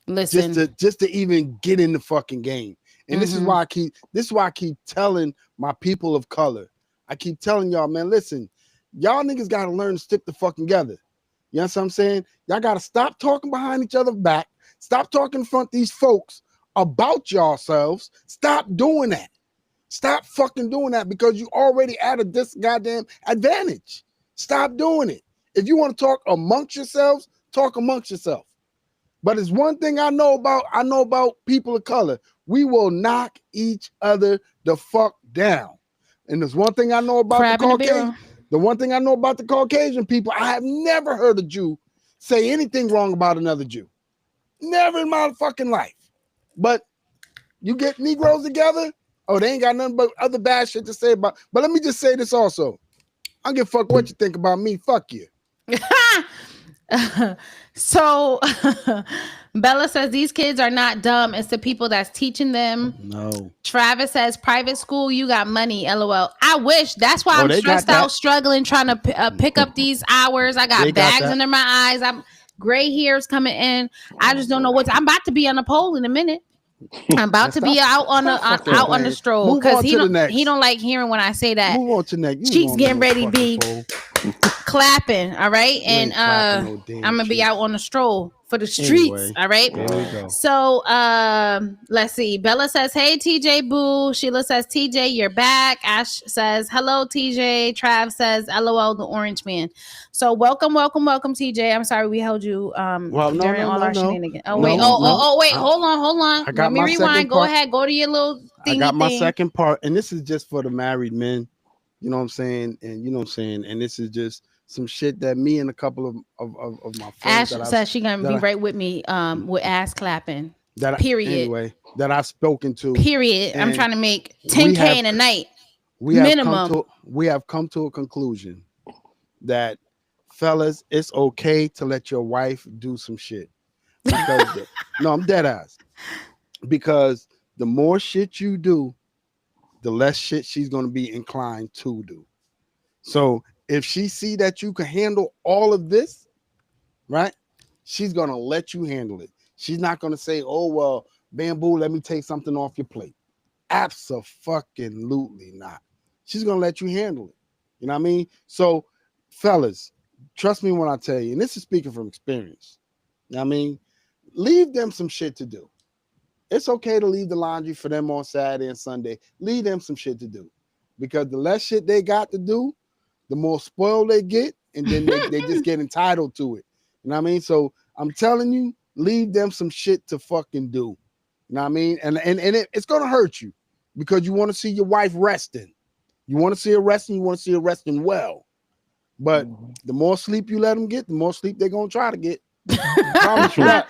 Listen, just to even get in the fucking game. And this is why I keep telling my people of color. I keep telling y'all, man, listen, y'all niggas got to learn to stick the fucking together. You know what I'm saying? Y'all got to stop talking behind each other's back. Stop talking in front of these folks about yourselves. Stop doing that. Stop fucking doing that because you already at a this goddamn advantage. Stop doing it. If you want to talk amongst yourselves, talk amongst yourself. But it's one thing I know about people of color. We will knock each other the fuck down. And there's one thing I know about the Caucasian. The one thing I know about the Caucasian people, I have never heard a Jew say anything wrong about another Jew. Never in my fucking life. But you get Negroes together, they ain't got nothing but other bad shit to say about. But let me just say this also. I don't give a fuck what you think about me. Fuck you. So Bella says these kids are not dumb. It's the people that's teaching them. No. Travis says private school, you got money. LOL. I wish. That's why I'm stressed out, struggling, trying to pick up these hours. I got bags under my eyes. I'm gray hairs coming in. I just don't know I'm about to be on a pole in a minute. I'm about to be out on the stroll because he don't like hearing when I say that. Move on to next. Cheeks getting ready to be clapping, all right, and I'm gonna be out on the stroll for the streets. Anyway, all right. There we go. So let's see. Bella says, "Hey TJ Boo." Sheila says, "TJ, you're back." Ash says, "Hello TJ." Trav says, "LOL, the orange man." So welcome TJ. I'm sorry we held you during all our shenanigans. Oh wait, wait, hold on. Let me rewind. Go ahead, go to your little thingy. I got my second part, and this is just for the married men. You know what I'm saying? And you know what I'm saying? And this is just some shit that me and a couple of my friends. Ash says she's gonna be right with me with ass clapping. Period. That I've spoken to. Period. I'm trying to make 10K in a night. Minimum. We have come to a conclusion that, fellas, it's okay to let your wife do some shit. Because, no, I'm dead ass. because the more shit you do, the less shit she's going to be inclined to do. So if she see that you can handle all of this, right, she's going to let you handle it. She's not going to say, oh, well, Bamboo, let me take something off your plate. Abso-fucking-lutely not. She's going to let you handle it. You know what I mean? So, fellas, trust me when I tell you, and this is speaking from experience. You know what I mean? Leave them some shit to do. It's okay to leave the laundry for them on Saturday and Sunday. Leave them some shit to do. Because the less shit they got to do, the more spoiled they get, and then they just get entitled to it. You know what I mean? So I'm telling you, leave them some shit to fucking do. You know what I mean? And it's going to hurt you because you want to see your wife resting. You want to see her resting. You want to see her resting well. But the more sleep you let them get, the more sleep they're going to try to get. Promise you that.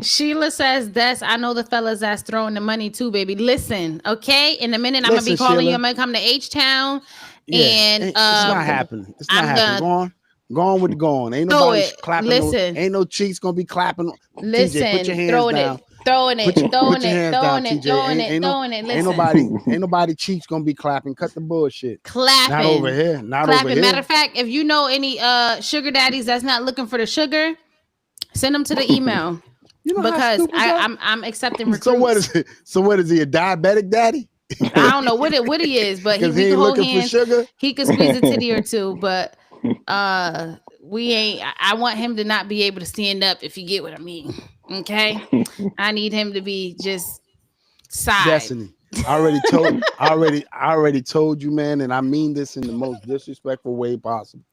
Sheila says, Des, I know the fellas that's throwing the money too, baby. Listen, okay? In a minute, I'm going to be calling Sheila. you. I'm going to come to H-Town. Yeah, and it's not happening. It's not happening. Go on with the going. Ain't nobody clapping. Listen. Ain't no cheeks going to be clapping. Listen, TJ, put your hands down. Throwing it. Ain't nobody cheeks gonna be clapping. Cut the bullshit. Clapping. Not over here. Not clapping. over here. Matter of fact, if you know any sugar daddies that's not looking for the sugar, send them to the email. You know because I'm accepting recruits. So what is it? So what is he, a diabetic daddy? I don't know what he is, but he ain't looking for sugar. He could squeeze a titty or two, but we ain't. I want him to not be able to stand up, if you get what I mean. Okay, I need him to be just side. Destiny. I already told you, man, and I mean this in the most disrespectful way possible.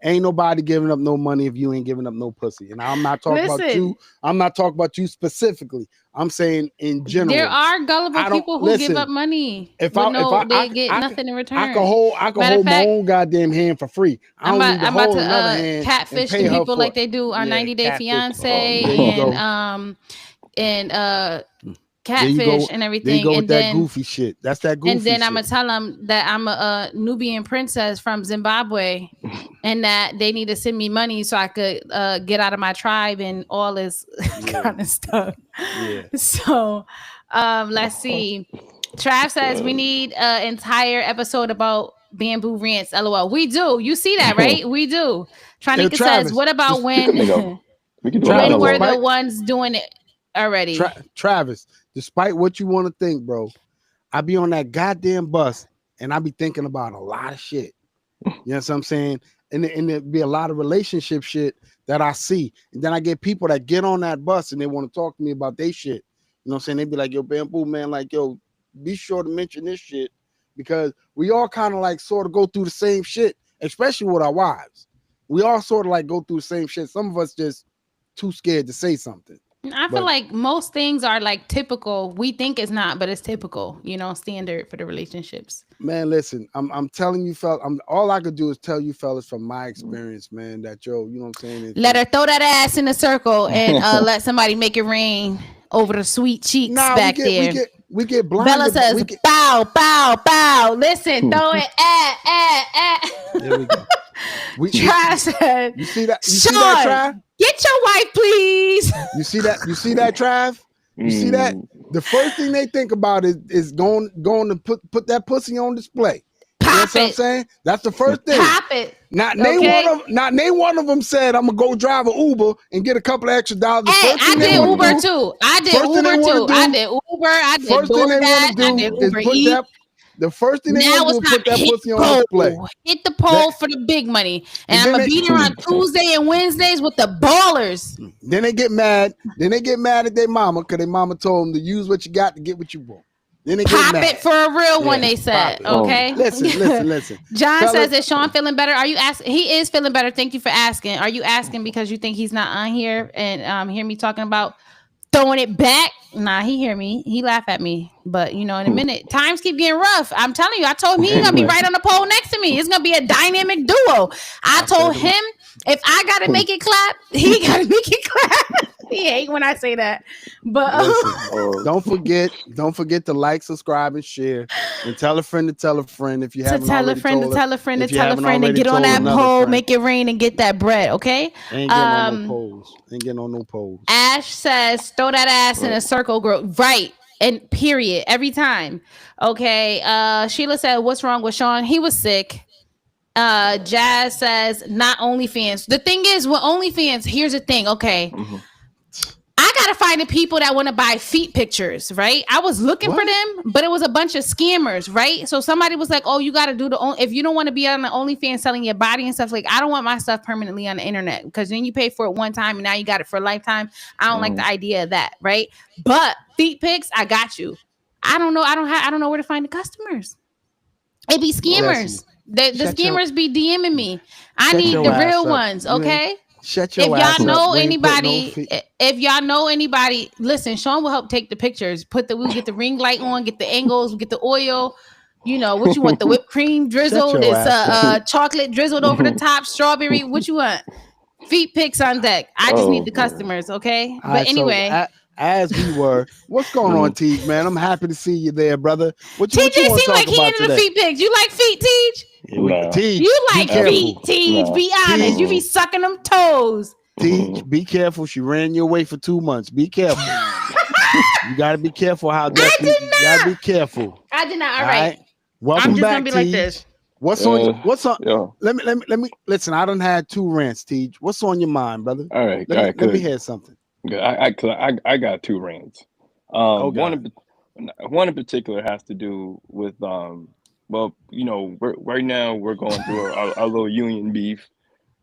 Ain't nobody giving up no money if you ain't giving up no pussy. And I'm not talking about you. I'm not talking about you specifically. I'm saying in general. There are gullible people who give up money. If they get nothing in return. I can hold my own goddamn hand for free. I'm about to catfish the people like they do on 90 Day Fiance and catfish and everything. There you go with that goofy shit. That's that goofy and then shit. I'm gonna tell them that I'm a Nubian princess from Zimbabwe and that they need to send me money so I could get out of my tribe and all this kind of stuff. Yeah. So let's see. Trav says we need an entire episode about bamboo rants. LOL. We do. You see that, right? We do. Tranika says, what about when we're the ones doing it already? Travis, despite what you want to think, bro, I be on that goddamn bus and I be thinking about a lot of shit. You know what I'm saying? And there be a lot of relationship shit that I see. And then I get people that get on that bus and they want to talk to me about their shit. You know what I'm saying? They be like, yo, Bamboo, man, like, yo, be sure to mention this shit because we all kind of like sort of go through the same shit, especially with our wives. We all sort of like go through the same shit. Some of us just too scared to say something. I feel like most things are like typical. We think it's not, but it's typical, standard for the relationships. Man, listen, I'm telling you, fellas, all I could do is tell you, fellas, from my experience, man, that you know what I'm saying? Let her throw that ass in a circle and let somebody make it rain over the sweet cheeks back there. We get blinded. Bella says, bow, bow, bow. Listen, throw it, There we go. Try said, you see that? You see that, Trav? Get your wife, please. You see that? You see that, Trav? You see that? The first thing they think about is going to put that pussy on display. Pop what I'm saying? That's the first thing. Pop it. Not one of them said I'm gonna go drive an Uber and get a couple of extra dollars. Hey, I did Uber too. I did Uber. I did First thing they want to do is put that. The first thing they want to do is put that pussy on display. Hit the pole for the big money. And I'm going to be there on Tuesday and Wednesdays with the ballers. Then they get mad. At their mama because their mama told them to use what you got to get what you want. Then they pop get mad. It for a real one, they said. Okay. Listen. John says, is Sean feeling better? Are you asking? He is feeling better. Thank you for asking. Are you asking because you think he's not on here and hear me talking about throwing it back? Nah, he hear me. He laugh at me. But, in a minute, times keep getting rough. I'm telling you, I told him he's going to be right on the pole next to me. It's going to be a dynamic duo. I told him if I got to make it clap, he got to make it clap. He hate when I say that. But Listen, don't forget to like, subscribe, and share, and tell a friend to tell a friend if you to haven't tell a already friend to told her. tell a friend to If you tell a haven't friend and already get on told that another pole, friend, make it rain and get that bread, okay? ain't getting on no polls. Ain't getting on no polls. Ash says, throw that ass in a circle, girl. Right. And period. Every time. Okay. Sheila said, what's wrong with Sean? He was sick. Jazz says, not OnlyFans. The thing is, with OnlyFans, here's the thing. Okay. I gotta find the people that want to buy feet pictures, right? I was looking for them, but it was a bunch of scammers, right? So somebody was like, "Oh, you got to do if you don't want to be on the OnlyFans selling your body and stuff." Like, I don't want my stuff permanently on the internet because then you pay for it one time and now you got it for a lifetime. I don't like the idea of that, right? But feet pics, I got you. I don't know. I don't know where to find the customers. It be scammers. The scammers be DMing me. I need the real ones, okay? Shut your If ass y'all up. know We ain't putting anybody, if y'all know anybody, listen, Sean will help take the pictures. We get the ring light on, get the angles, we get the oil. You know what you want? The whipped cream drizzled, your it's ass up. chocolate drizzled over the top, strawberry. What you want? Feet pics on deck. I just need the man. customers, okay? All But right, so anyway, as we were, what's going on, Tej, man? I'm happy to see you there, brother. What you TJ want to seemed talk like he about into the today? feet pics. You like feet, Tej? Nah. Tej, You be like careful. feet, Tej? Nah. Be honest. You be sucking them toes. Tej, be careful. She ran your way for 2 months. Be careful. You got to be careful how that. I did You got to be not. careful. I did not. All All right. right. Welcome I'm just back, gonna be like Tej. this. What's on? What's on? Yeah. Let me listen. I done had 2 rants, Tej. What's on your mind, brother? All right. Let me hear something. Good. I got 2 rants. One in particular has to do with well, you know, right now we're going through our little union beef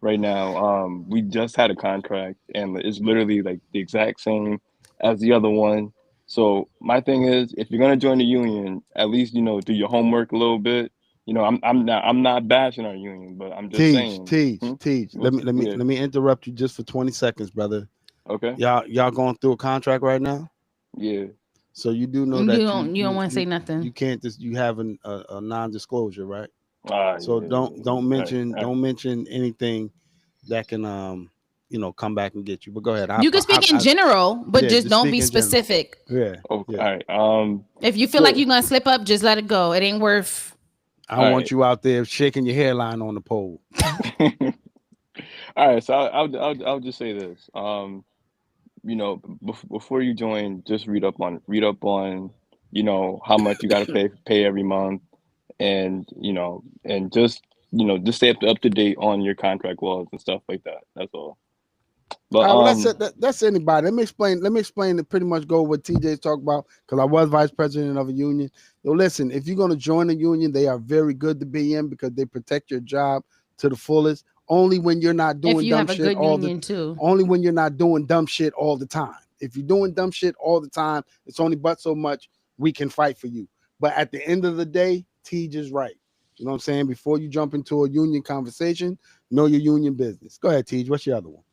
right now. We just had a contract and it's literally like the exact same as the other one. So my thing is, if you're gonna join the union, at least do your homework a little bit. I'm not bashing our union, but I'm just saying. Tej. Let me interrupt you just for 20 seconds, brother. Okay. Y'all going through a contract right now? Yeah. So you do know You that don't want to say nothing. you can't just you have a non-disclosure, right? So Yeah. don't mention Right. don't mention anything that can come back and get you. But go ahead. You can speak in general, but just don't be specific. Yeah. Okay. Yeah. All right. If you feel like you're gonna slip up, just let it go. It ain't worth. I don't want you out there shaking your hairline on the pole. All right. So I'll just say this. Before you join, just read up on how much you got to pay every month, and just stay up to date on your contract laws and stuff like that. That's all. But All right, well, that's anybody. Let me explain to pretty much go what TJ's talking about, because I was vice president of a union. Yo, listen, if you're going to join a union, they are very good to be in because they protect your job to the fullest. Only when you're not doing dumb shit only when you're not doing dumb shit all the time. If you're doing dumb shit all the time, it's only but so much we can fight for you. But at the end of the day, Tej is right. You know what I'm saying? Before you jump into a union conversation, know your union business. Go ahead, Tej. What's your other one?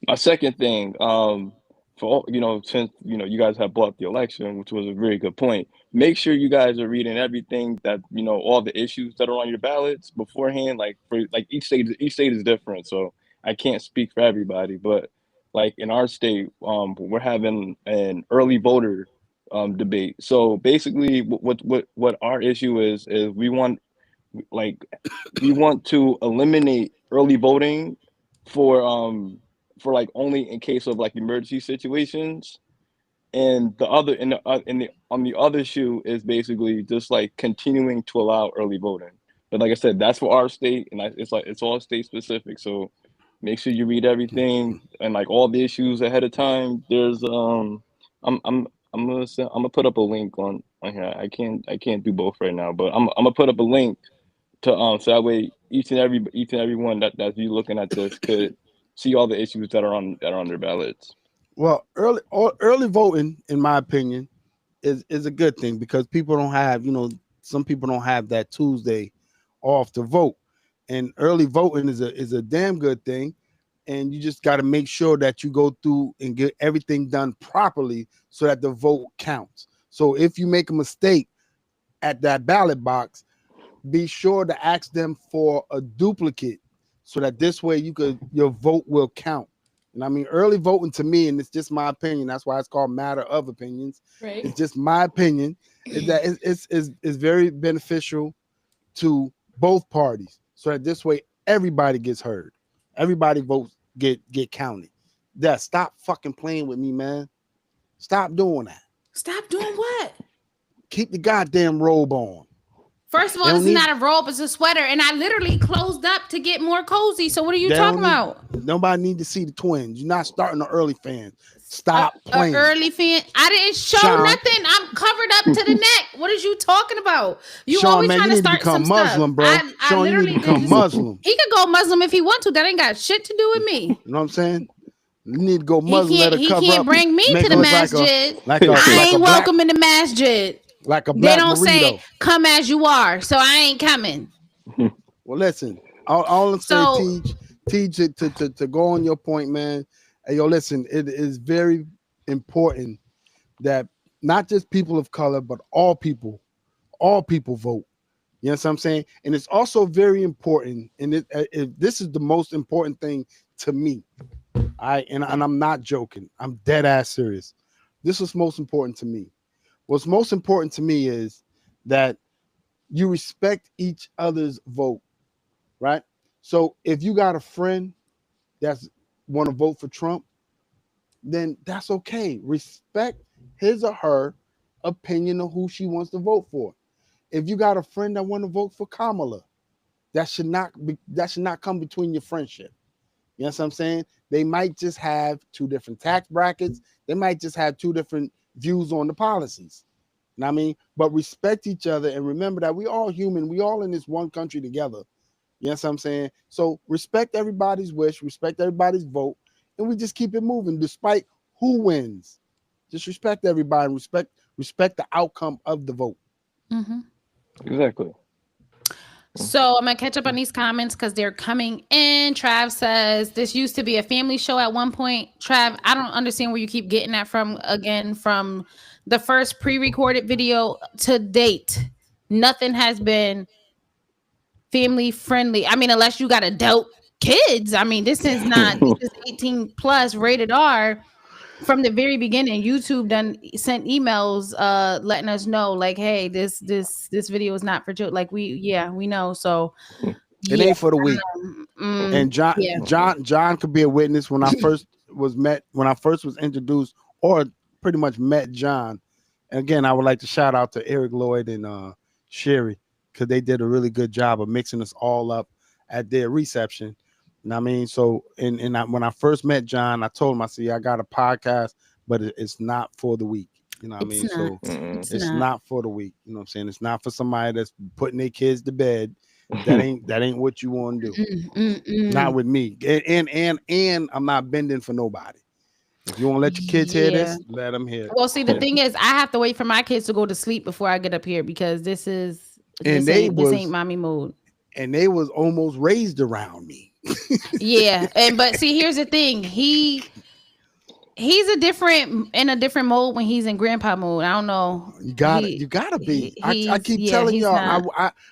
my second thing, for all, since you guys have bought the election, which was a very good point. Make sure you guys are reading everything that all the issues that are on your ballots beforehand. Like for like each state is different, so I can't speak for everybody. But like in our state, we're having an early voter debate. So basically, what our issue is like we want to eliminate early voting for like only in case of like emergency situations, and the other in the on the other shoe is basically just like continuing to allow early voting. But like I said, that's for our state, and it's all state specific. So make sure you read everything and like all the issues ahead of time. There's I'm gonna put up a link on here. I can't do both right now, but I'm gonna put up a link to so that way each and every one that you looking at this could see all the issues that are on their ballots. Well, early voting, in my opinion, is a good thing because people don't have, some people don't have that Tuesday off to vote, and early voting is a damn good thing. And you just got to make sure that you go through and get everything done properly so that the vote counts. So if you make a mistake at that ballot box, be sure to ask them for a duplicate so that this way your vote will count. And I mean, early voting to me, and it's just my opinion. That's why it's called matter of opinions. Right. It's just my opinion. Is that it's very beneficial to both parties, so that this way everybody gets heard, everybody votes get counted. That stop fucking playing with me, man. Stop doing that. Stop doing what? Keep the goddamn robe on. First of all, They this don't is need- not a robe, it's a sweater. And I literally closed up to get more cozy. So what are you They talking don't need- about? Nobody need to see the twins. You're not starting an early fan. Stop A playing. early fan. I didn't show Sean. nothing. I'm covered up to the neck. What is you talking about? You Sean, always man, trying you to need to start become some Muslim, stuff. bro. I Sean, you literally need to become just- Muslim. He could go Muslim if he wants to. That ain't got shit to do with me. You know what I'm saying? You need to go Muslim. Let her He cover can't up. bring me make to the her look masjid. like a I ain't black, welcome in the masjid. like a They black don't burrito. say come as you are, so I ain't coming. Well, listen. All I'm saying, So- Teach to go on your point, man. Hey, yo, listen. It is very important that not just people of color, but all people vote. You know what I'm saying? And it's also very important, and this is the most important thing to me. And I'm not joking. I'm dead ass serious. This is most important to me. What's most important to me is that you respect each other's vote, right? So if you got a friend that's want to vote for Trump, then that's okay. Respect his or her opinion of who she wants to vote for. If you got a friend that want to vote for Kamala, that should not come between your friendship. You know what I'm saying? They might just have two different tax brackets. They might just have two different views on the policies. You know what I mean? But respect each other and remember that we all human. We all in this one country together. You know what I'm saying? So respect everybody's wish, respect everybody's vote, and we just keep it moving despite who wins. Just respect everybody and respect the outcome of the vote. Mm-hmm. Exactly. So I'm gonna catch up on these comments because they're coming in. Trav says this used to be a family show at one point. Trav, I don't understand where you keep getting that from. Again, from the first pre-recorded video to date, nothing has been family friendly. I mean, unless you got adult kids. I mean, this is not. This is 18 plus, rated R. From the very beginning, YouTube done sent emails letting us know, like, hey, this video is not for children. Like, we know. So It ain't for the weak. And John yeah. John could be a witness. When I first was introduced, or pretty much met John. And again, I would like to shout out to Eric Lloyd and Sherry, because they did a really good job of mixing us all up at their reception. You know what I mean? So, when I first met John, I told him, I said, I got a podcast, but it's not for the weak. You know what I mean? So it's not for the weak. You know what I'm saying? It's not for somebody that's putting their kids to bed. That ain't what you want to do. Not with me. And I'm not bending for nobody. If you want to let your kids hear this, let them hear it. Well, see, the thing is, I have to wait for my kids to go to sleep before I get up here because this ain't mommy mode. And they was almost raised around me. Yeah, but see, here's the thing. He's in a different mode when he's in grandpa mode. I don't know. You gotta be. I keep telling y'all,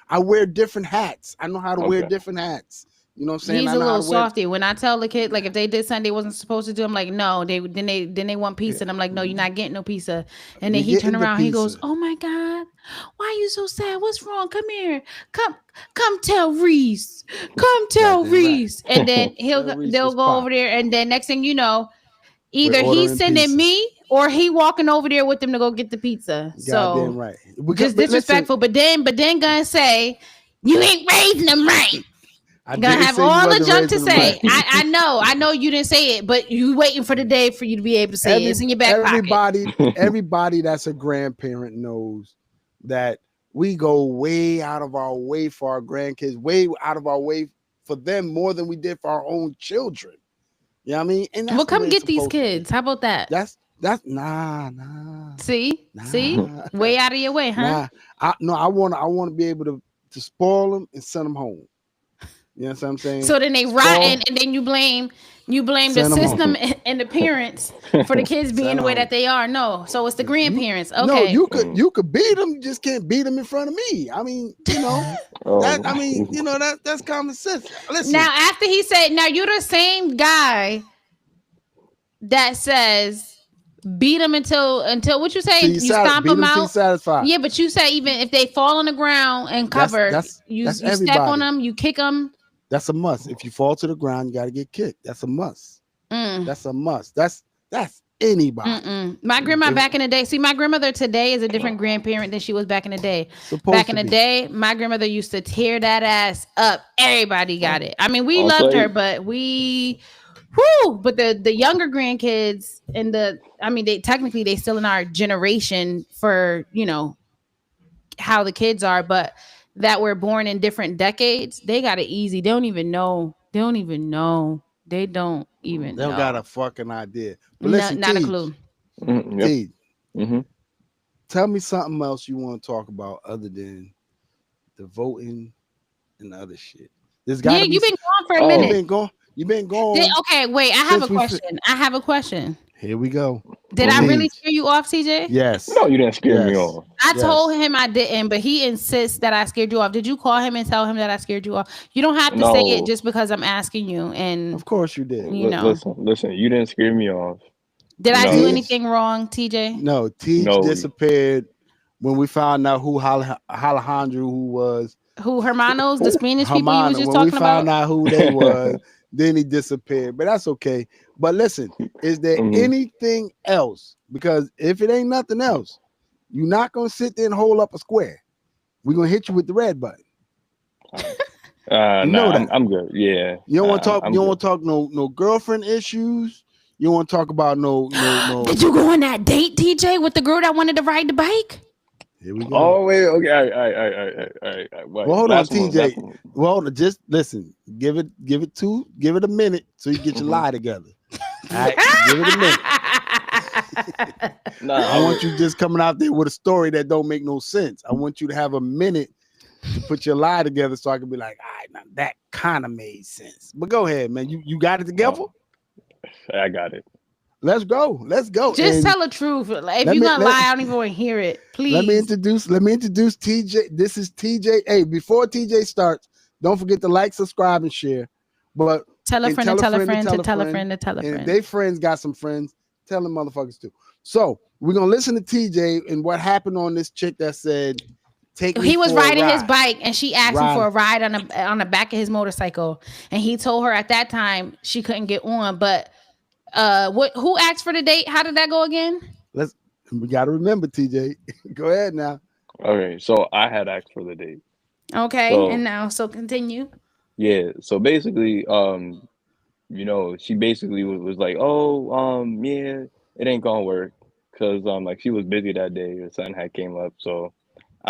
I wear different hats. I know how to wear different hats. You know what I'm saying? He's a little softy. When I tell the kid, like, if they did something they wasn't supposed to do, I'm like, no. They want pizza, and I'm like, no, you're not getting no pizza. And then he turned around, he goes, oh my God, why are you so sad? What's wrong? Come here, come tell Reese, come tell Reese. And then they'll go over there, and then next thing you know, either he's sending me or he walking over there with them to go get the pizza. Goddamn right. Just disrespectful. But then gonna say you ain't raising them right. I'm gonna have all the junk to say. Right. I know you didn't say it, but you waiting for the day for you to be able to say it. It's in your back pocket. Everybody that's a grandparent knows that we go way out of our way for our grandkids, way out of our way for them more than we did for our own children. You know what I mean? And well, come get these kids. How about that? That's nah. See, way out of your way, huh? I want to be able to spoil them and send them home. You know what I'm saying? So then they rotten, and then you blame the system and the parents for the kids being the way that they are. No, so it's the grandparents. Okay. No, you could beat them, you just can't beat them in front of me. I mean, that's common sense. Listen. Now, after he said, now you're the same guy that says beat them until what you say? You stomp beat them them till you out. satisfied. Yeah, but you say even if they fall on the ground and covered, that's you step everybody. on them, you kick them. That's a must. If you fall to the ground, you got to get kicked. That's a must. That's a must. That's anybody. My grandma back in the day. See, my grandmother today is a different grandparent than she was back in the day. Back in the day, my grandmother used to tear that ass up. Everybody got it. I mean, we loved her, but but the younger grandkids and they still in our generation for, how the kids are, but that were born in different decades, they got it easy. They don't even know. They don't got a fucking idea. But No, listen, not a clue. T, tell me something else you want to talk about other than the voting and the other shit. There's got to be. You've been gone for a minute. You've been gone. Okay, wait. I have a question. Here we go. Did I really scare you off, TJ? Yes. No, you didn't scare me off. I told him I didn't, but he insists that I scared you off. Did you call him and tell him that I scared you off? You don't have to say it just because I'm asking you. And of course you did. Listen, you didn't scare me off. Did I do anything wrong, TJ? No, disappeared when we found out who Alejandro was. Who Hermanos, the Spanish people you was just talking about? When we found out who they was, then he disappeared. But that's okay. But listen, is there anything else? Because if it ain't nothing else, you're not gonna sit there and hold up a square. We're gonna hit you with the red button. I'm good. Yeah. You don't want to talk. You don't want to talk no girlfriend issues. You don't want to talk about no. Did you go on that date, TJ, with the girl that wanted to ride the bike? Here we go. Oh wait, okay, all right. Well, hold on, TJ. Well, just listen. Give it a minute so you get your lie together. All right, give it a minute. I want you just coming out there with a story that don't make no sense. I want you to have a minute to put your lie together so I can be like, all right, now that kind of made sense. But go ahead, man. You got it together? I got it. Let's go. Just tell the truth. Like, if you're gonna lie, I don't even want to hear it. Please. Let me introduce TJ. This is TJ. Hey, before TJ starts, don't forget to like, subscribe, and share. But tell a friend to tell a friend to tell a friend to tell a friend. And if they friends got some friends, tell them motherfuckers too. So we're gonna listen to TJ and what happened on this chick that said, he was riding his bike and she asked him for a ride on the back of his motorcycle, and he told her at that time she couldn't get on. But who asked for the date? How did that go again? We got to remember, TJ. Go ahead now. Okay, so I had asked for the date. Okay, so continue. Yeah, so basically, she basically was like, yeah, it ain't gonna work because like she was busy that day or something had came up. So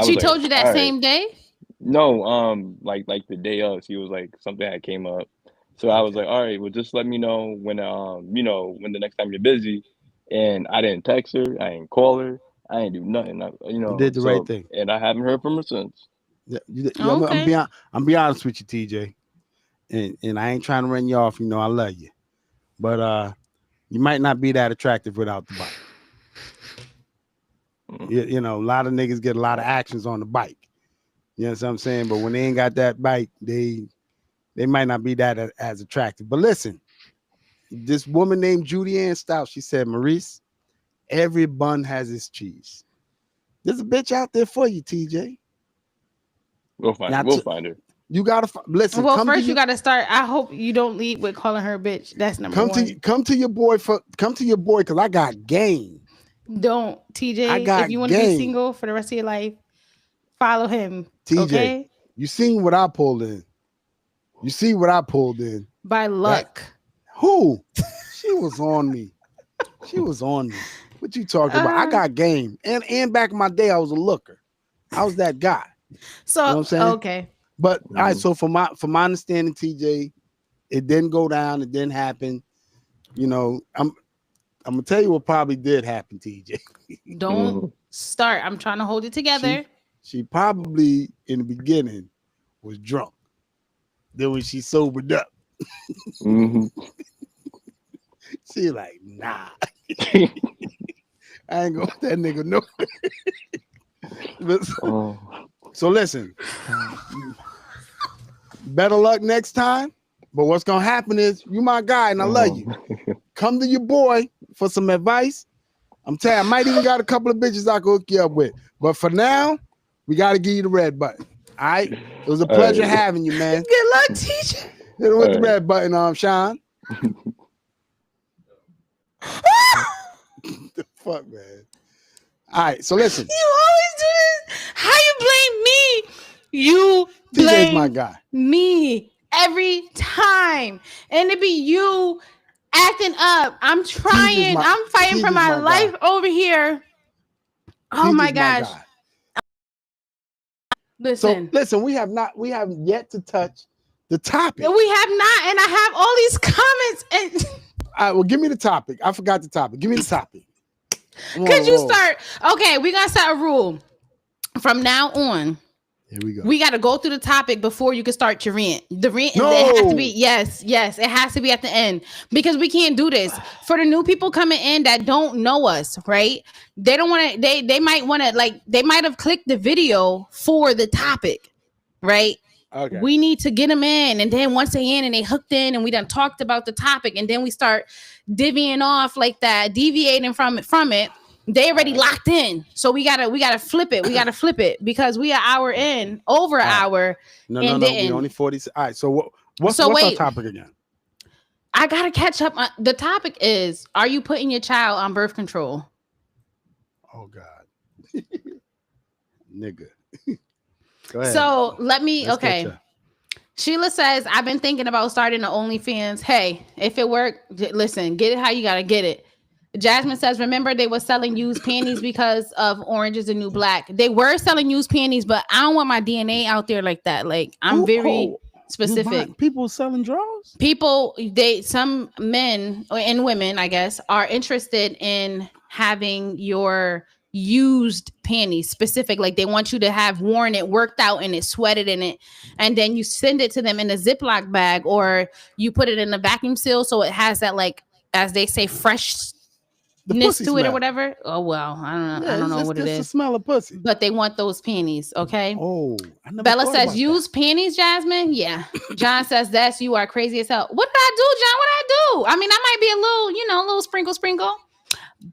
she told you that same day? No, like the day of, she was like something had came up. So I was like, all right, well, just let me know when when the next time you're busy. And I didn't text her, I didn't call her, I didn't do nothing. You did the right thing, and I haven't heard from her since. Yeah, I'm be honest with you, TJ, and I ain't trying to run you off. I love you, but you might not be that attractive without the bike. A lot of niggas get a lot of actions on the bike. You know what I'm saying? But when they ain't got that bike, they might not be that as attractive. But listen, this woman named Judy Ann Stout, she said, Maurice, every bun has its cheese. There's a bitch out there for you, TJ. We'll find her. You gotta listen. Well, first you gotta start. I hope you don't lead with calling her a bitch. That's number one. Come to your boy because I got game. Don't, TJ. If you want to be single for the rest of your life, follow him. TJ, okay? You seen what I pulled in. You see what I pulled in. By luck. Who? She was on me. What you talking about? I got game. And back in my day, I was a looker. I was that guy. So, you know what I'm saying? Okay. But all right, so from my understanding, TJ, it didn't go down, it didn't happen. I'm gonna tell you what probably did happen, TJ. Don't start. I'm trying to hold it together. She probably in the beginning was drunk. Then when she sobered up, she like, nah. I ain't gonna let that nigga know. So listen, better luck next time. But what's gonna happen is you my guy and I love you. come to your boy for some advice. I'm telling you, I might even got a couple of bitches I can hook you up with. But for now, we got to give you the red button. All right? It was a pleasure having you, man. Good luck, teacher. Hit him with the red button, Sean. The fuck, man. All right, so listen. You always do this. How you blame me? You blame my guy. me every time. And it be you acting up. I'm trying. I'm fighting for my life over here. Oh my gosh. Listen. So listen, we have yet to touch the topic. We have not, and I have all these comments. And all right, well, give me the topic. I forgot the topic. Give me the topic. Could you start? Okay, we gotta set a rule. From now on, here we go. We gotta go through the topic before you can start your rant. The rant, no. It has to be yes, it has to be at the end because we can't do this for the new people coming in that don't know us, right? They don't want to. They might want to they might have clicked the video for the topic, right? Okay. We need to get them in, and then once they in and they hooked in, and we done talked about the topic, and then we start divvying off like that, deviating from it. They already locked in, so we gotta flip it. We gotta flip it because we are hour in, over an hour. No, we only 40. All right, so what's our topic again? I gotta catch up. The topic is: are you putting your child on birth control? Oh God, nigga. Go ahead. So let's Sheila says, I've been thinking about starting an OnlyFans. Hey, if it worked, listen, get it how you gotta get it. Jasmine says, remember they were selling used panties because of Orange is the New Black. They were selling used panties, but I don't want my DNA out there like that. Like I'm very specific. People selling drawers? Some men and women, I guess, are interested in having your used panties specific, like they want you to have worn it, worked out in it, sweated in it, and then you send it to them in a Ziploc bag, or you put it in a vacuum seal so it has that, like, as they say, freshness to it or whatever. Oh well, I don't know what it is. The smell of pussy. But they want those panties, okay? Oh, Bella says use panties, Jasmine. Yeah. John says that's you are crazy as hell. What did I do, John? What did I do? I mean, I might be a little sprinkle.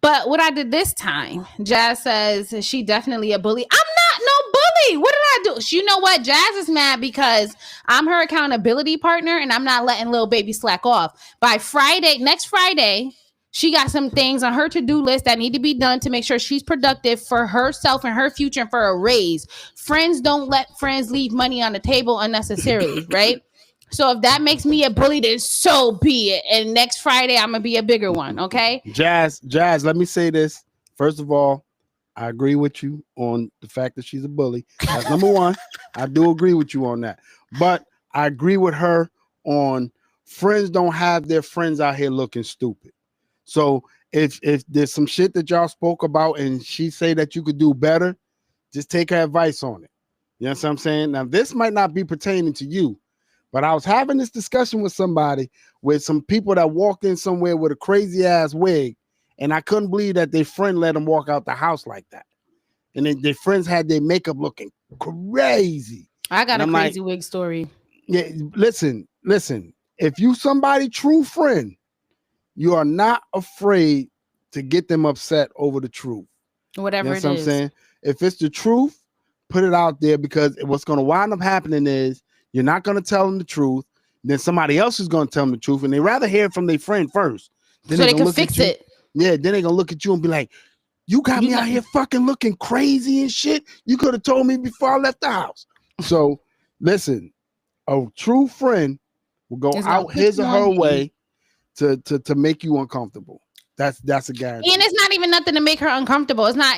But what I did this time, Jazz says she definitely a bully. I'm not no bully. What did I do? You know what? Jazz is mad because I'm her accountability partner and I'm not letting little baby slack off. By next Friday, she got some things on her to-do list that need to be done to make sure she's productive for herself and her future and for a raise. Friends don't let friends leave money on the table unnecessarily, right? So if that makes me a bully, then so be it. And next Friday, I'm going to be a bigger one, okay? Jazz, let me say this. First of all, I agree with you on the fact that she's a bully. That's number one. I do agree with you on that. But I agree with her on friends don't have their friends out here looking stupid. So if there's some shit that y'all spoke about and she say that you could do better, just take her advice on it. You know what I'm saying? Now, this might not be pertaining to you, but I was having this discussion with somebody, with some people that walked in somewhere with a crazy ass wig, and I couldn't believe that their friend let them walk out the house like that. And their friends had their makeup looking crazy. I got a crazy wig story. Yeah, listen. If you somebody true friend, you are not afraid to get them upset over the truth. Whatever it is. I'm saying? If it's the truth, put it out there, because what's going to wind up happening is you're not going to tell them the truth. Then somebody else is going to tell them the truth, and they rather hear it from their friend first. Then so they can fix it. Yeah, then they're going to look at you and be like, you got me out here fucking looking crazy and shit. You could have told me before I left the house. So listen, a true friend will go out his or her way to make you uncomfortable. That's a guarantee. And it's not even nothing to make her uncomfortable. It's not.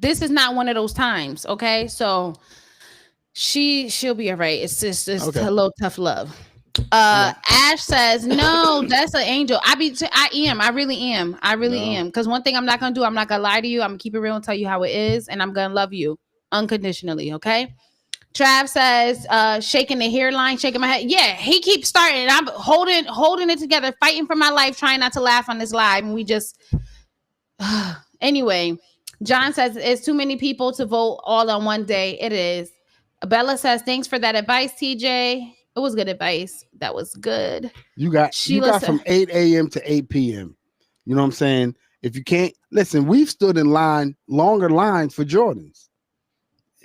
This is not one of those times. Okay, so she'll be all right. It's just a little tough love. Ash says no, that's an angel. I really am. Because one thing I'm not gonna do, I'm not gonna lie to you. I'm gonna keep it real and tell you how it is, and I'm gonna love you unconditionally. Okay. Trav says, shaking the hairline, shaking my head. Yeah, he keeps starting. And I'm holding it together, fighting for my life, trying not to laugh on this live. And we just, anyway, John says, it's too many people to vote all on one day. It is. Bella says, thanks for that advice, TJ. It was good advice. That was good. You got Sheila from said, 8 a.m. to 8 p.m. You know what I'm saying? If you can't listen, we've stood in longer lines for Jordans.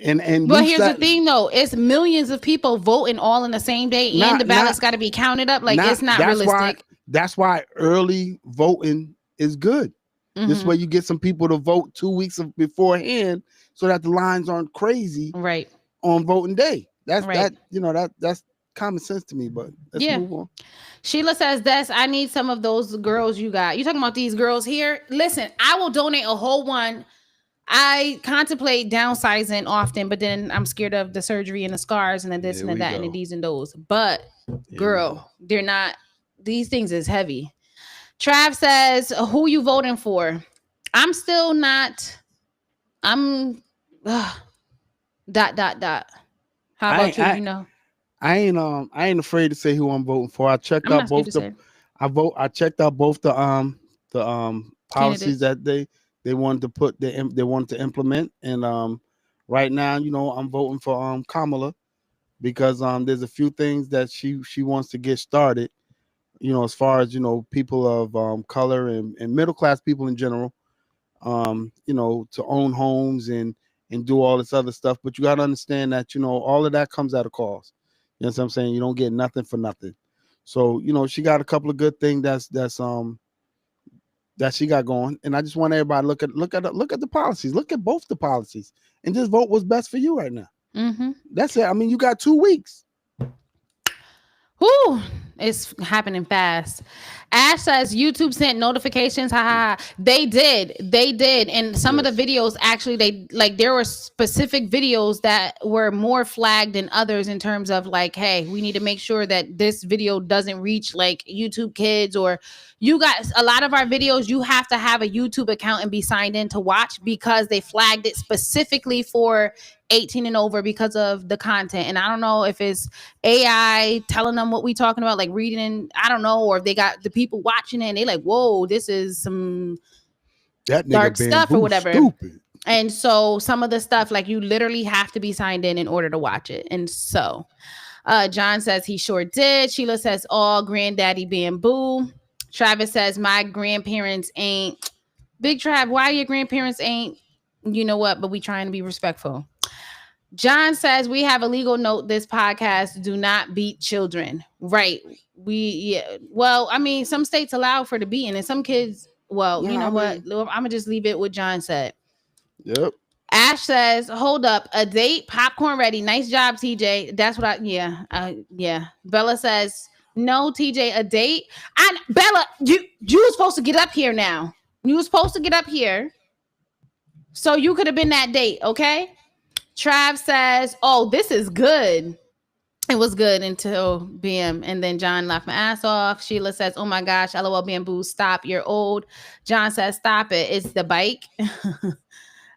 And but here's the thing though, it's millions of people voting all in the same day, and the ballots got to be counted up. Like, it's not realistic. That's why early voting is good. This way you get some people to vote 2 weeks beforehand, so that the lines aren't crazy right on voting day. That's right. That's common sense to me. But let's move on. Sheila says, Des, I need some of those girls you got. You talking about these girls here? Listen, I will donate a whole one. I contemplate downsizing often, but then I'm scared of the surgery and the scars and the this and the that and the these and those. But girl, they're not. These things is heavy. Trav says, who you voting for? I'm still not. I'm. How about you? You know. I ain't afraid to say who I'm voting for. I checked out both the. I checked out both the policies that they wanted to put. They wanted to implement, and right now, I'm voting for Kamala, because there's a few things that she wants to get started. As far as people of color and middle class people in general, to own homes and do all this other stuff. But you got to understand that all of that comes at a cost. You know what I'm saying? You don't get nothing for nothing. So she got a couple of good things that she got going, and I just want everybody to look at the policies. Look at both the policies and just vote what's best for you right now. That's it. I mean, you got 2 weeks. Whoo, it's happening fast. Ash says YouTube sent notifications. They did. And some of the videos actually, there were specific videos that were more flagged than others in terms of like, hey, we need to make sure that this video doesn't reach like YouTube Kids, or you guys, a lot of our videos, you have to have a YouTube account and be signed in to watch, because they flagged it specifically for 18 and over because of the content. And I don't know if it's AI telling them what we talking about, like reading, I don't know, or if they got the people watching it and they like, whoa, this is some dark stuff or whatever. Stupid. And so some of the stuff, like, you literally have to be signed in order to watch it. And so John says he sure did. Sheila says, oh, granddaddy bamboo. Travis says, my grandparents ain't. Big Trav, why your grandparents ain't? You know what? But we trying to be respectful. John says, we have a legal note. This podcast do not beat children. Right. Well, I mean, some states allow for the beating, and some kids, what? I'm going to just leave it what John said. Yep. Ash says, hold up, a date, popcorn ready. Nice job, TJ. That's what yeah. Bella says, no, TJ, a date. Bella, you were supposed to get up here now. You were supposed to get up here. So you could have been that date, okay? Trav says, oh, this is good. It was good until BM. And then John laughed my ass off. Sheila says, oh my gosh, LOL Bamboo, stop. You're old. John says, stop it. It's the bike.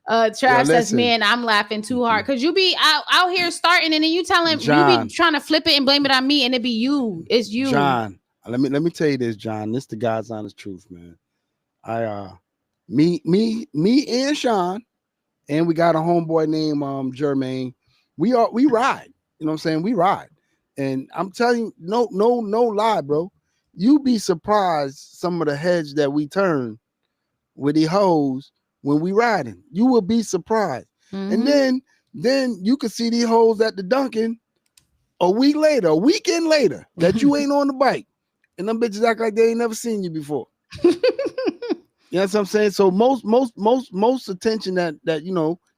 Trav says, man, I'm laughing too hard. Because you be out here starting, and then you tell him, John, you be trying to flip it and blame it on me, and it be you. It's you. John, let me tell you this, John. This the God's honest truth, man. Me and Sean, and we got a homeboy named Jermaine. We ride. You know what I'm saying? We ride. And I'm telling you, no lie, bro. You be surprised some of the heads that we turn with the hoes when we riding. You will be surprised. And then you could see these hoes at the Dunkin' a weekend later that you ain't on the bike. And them bitches act like they ain't never seen you before. You know what I'm saying? So most attention that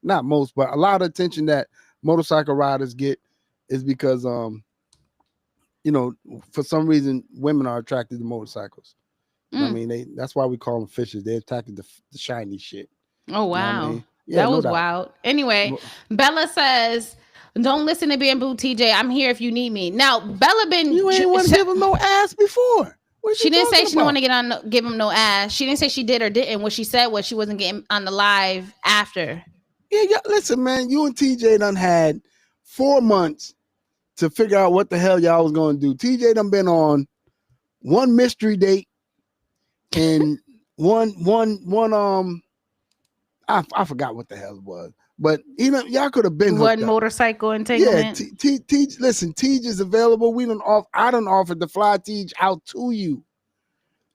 not most, but a lot of attention that motorcycle riders get is because for some reason women are attracted to motorcycles. You know what I mean, that's why we call them fishes. They're attracted to the shiny shit. Oh wow, you know what I mean? That was wild. Anyway, Bella says, don't listen to Bamboo, TJ. I'm here if you need me. Now Bella you ain't want to give him no ass before. She didn't say she didn't want to give him no ass. She didn't say she did or didn't. What she said was she wasn't getting on the live after. Yeah, listen, man. You and TJ done had 4 months to figure out what the hell y'all was going to do. TJ done been on one mystery date and one I forgot what the hell it was. But y'all could have been hooked One up. motorcycle Yeah, entanglement. listen, Tej is available. I done offered to fly Tej out to you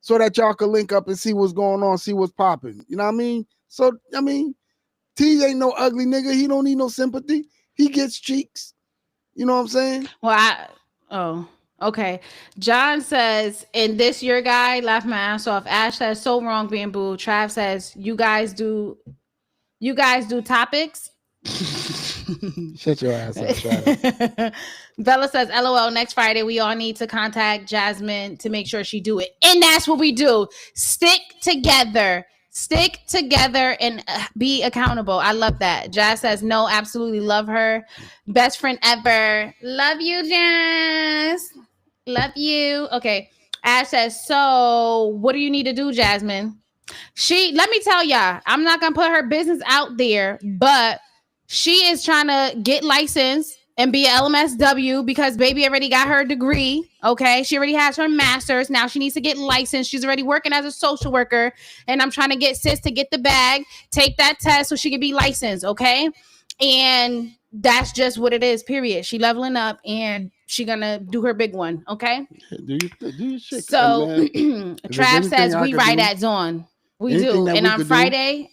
so that y'all could link up and see what's going on, see what's popping. You know what I mean? So Tej ain't no ugly nigga. He don't need no sympathy. He gets cheeks. You know what I'm saying? Well, okay. John says, in this your guy, laugh my ass off. Ash says, so wrong being boo. Trav says, you guys do topics. Shut your ass up, Travis. Bella says, LOL, next Friday we all need to contact Jasmine to make sure she do it. And that's what we do. Stick together and be accountable. I love that. Jazz says, no, absolutely love her. Best friend ever. Love you, Jazz. Love you. Okay. Ash says, so what do you need to do, Jasmine? Let me tell y'all, I'm not going to put her business out there, but she is trying to get licensed and be an LMSW because baby already got her degree. Okay. She already has her master's. Now she needs to get licensed. She's already working as a social worker. And I'm trying to get sis to get the bag, take that test so she can be licensed. Okay. And that's just what it is, period. She leveling up and she gonna do her big one. Okay. Do your shit. So Trav says we ride at Dawn. We do. And on Friday,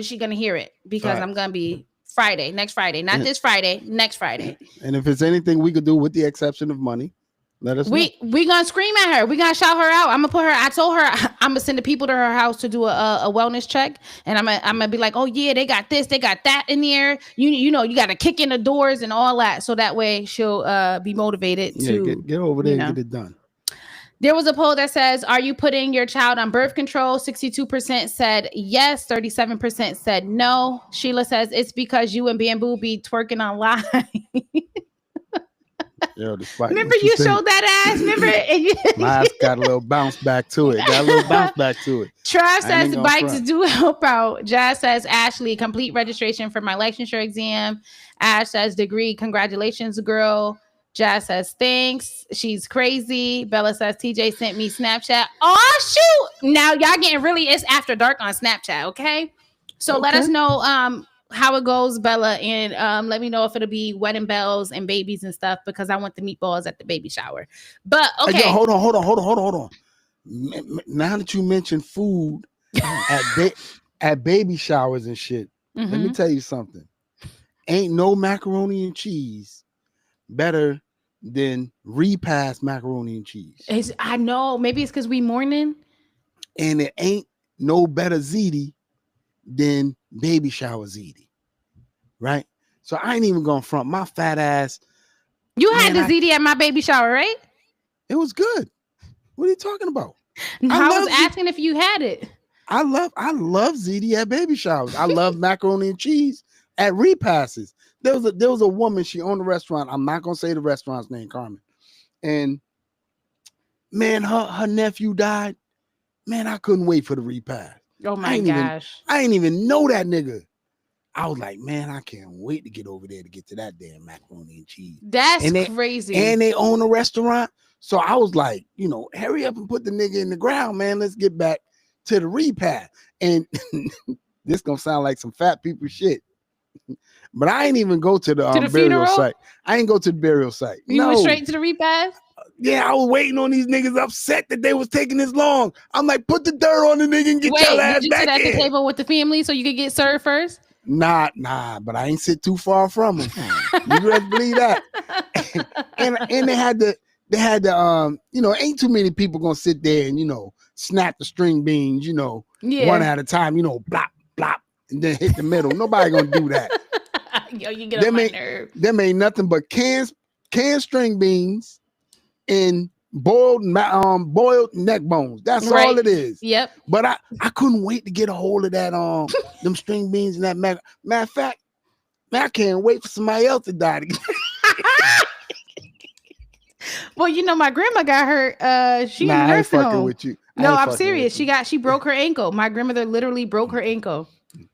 she gonna hear it because I'm gonna be next Friday, not this Friday, next Friday. And if it's anything we could do with the exception of money, let us know. We gonna scream at her. We gonna shout her out. I told her I'm gonna send the people to her house to do a wellness check, and I'm gonna be like, oh yeah, they got this, they got that in there. You know, you gotta kick in the doors and all that, so that way she'll be motivated to get over there and get it done. There was a poll that says, are you putting your child on birth control? 62% said yes. 37% said no. Sheila says, it's because you and Bamboo be twerking online. Remember you showed that ass? Remember? My ass got a little bounce back to it. Trav says bikes do help out. Jazz says, Ashley, complete registration for my licensure exam. Ash says, degree, congratulations, girl. Jazz says, thanks. She's crazy. Bella says, TJ sent me Snapchat. Oh, shoot. Now, y'all getting really, it's after dark on Snapchat, okay? So let us know how it goes, Bella, and let me know if it'll be wedding bells and babies and stuff because I want the meatballs at the baby shower. But, okay. Yo, hold on. Now that you mentioned food at baby showers and shit, let me tell you something. Ain't no macaroni and cheese better than repast macaroni and cheese. I know. Maybe it's because we mourning. And it ain't no better ziti than baby shower ziti. Right? So I ain't even gonna front my fat ass. You had the ziti at my baby shower, right? It was good. What are you talking about? I was asking if you had it. I love ziti at baby showers. I love macaroni and cheese at repasses. There was a woman, she owned a restaurant. I'm not gonna say the restaurant's name, Carmen. And man, her nephew died. Man, I couldn't wait for the repast. Oh my gosh. I ain't even know that nigga. I was like, man, I can't wait to get over there to get to that damn macaroni and cheese. That's crazy. And they own a restaurant. So I was like, hurry up and put the nigga in the ground, man. Let's get back to the repast. And this gonna sound like some fat people shit. But I ain't even go to the burial funeral site. I ain't go to the burial site. You went straight to the repast? Yeah, I was waiting on these niggas upset that they was taking this long. I'm like, put the dirt on the nigga and get your ass back in. Did you sit at the table with the family so you could get served first? Nah, but I ain't sit too far from them. You better believe that. and they had the ain't too many people gonna sit there and snap the string beans, one at a time, blop, blop, and then hit the middle. Nobody gonna do that. Yo, you get on my nerve. Them ain't nothing but canned string beans and boiled neck bones. That's all it is. Yep. But I couldn't wait to get a hold of that them string beans and that matter of fact, man, I can't wait for somebody else to die to get. Well, my grandma got hurt. She in the nursing home. With you. No, I'm serious. She broke her ankle. My grandmother literally broke her ankle.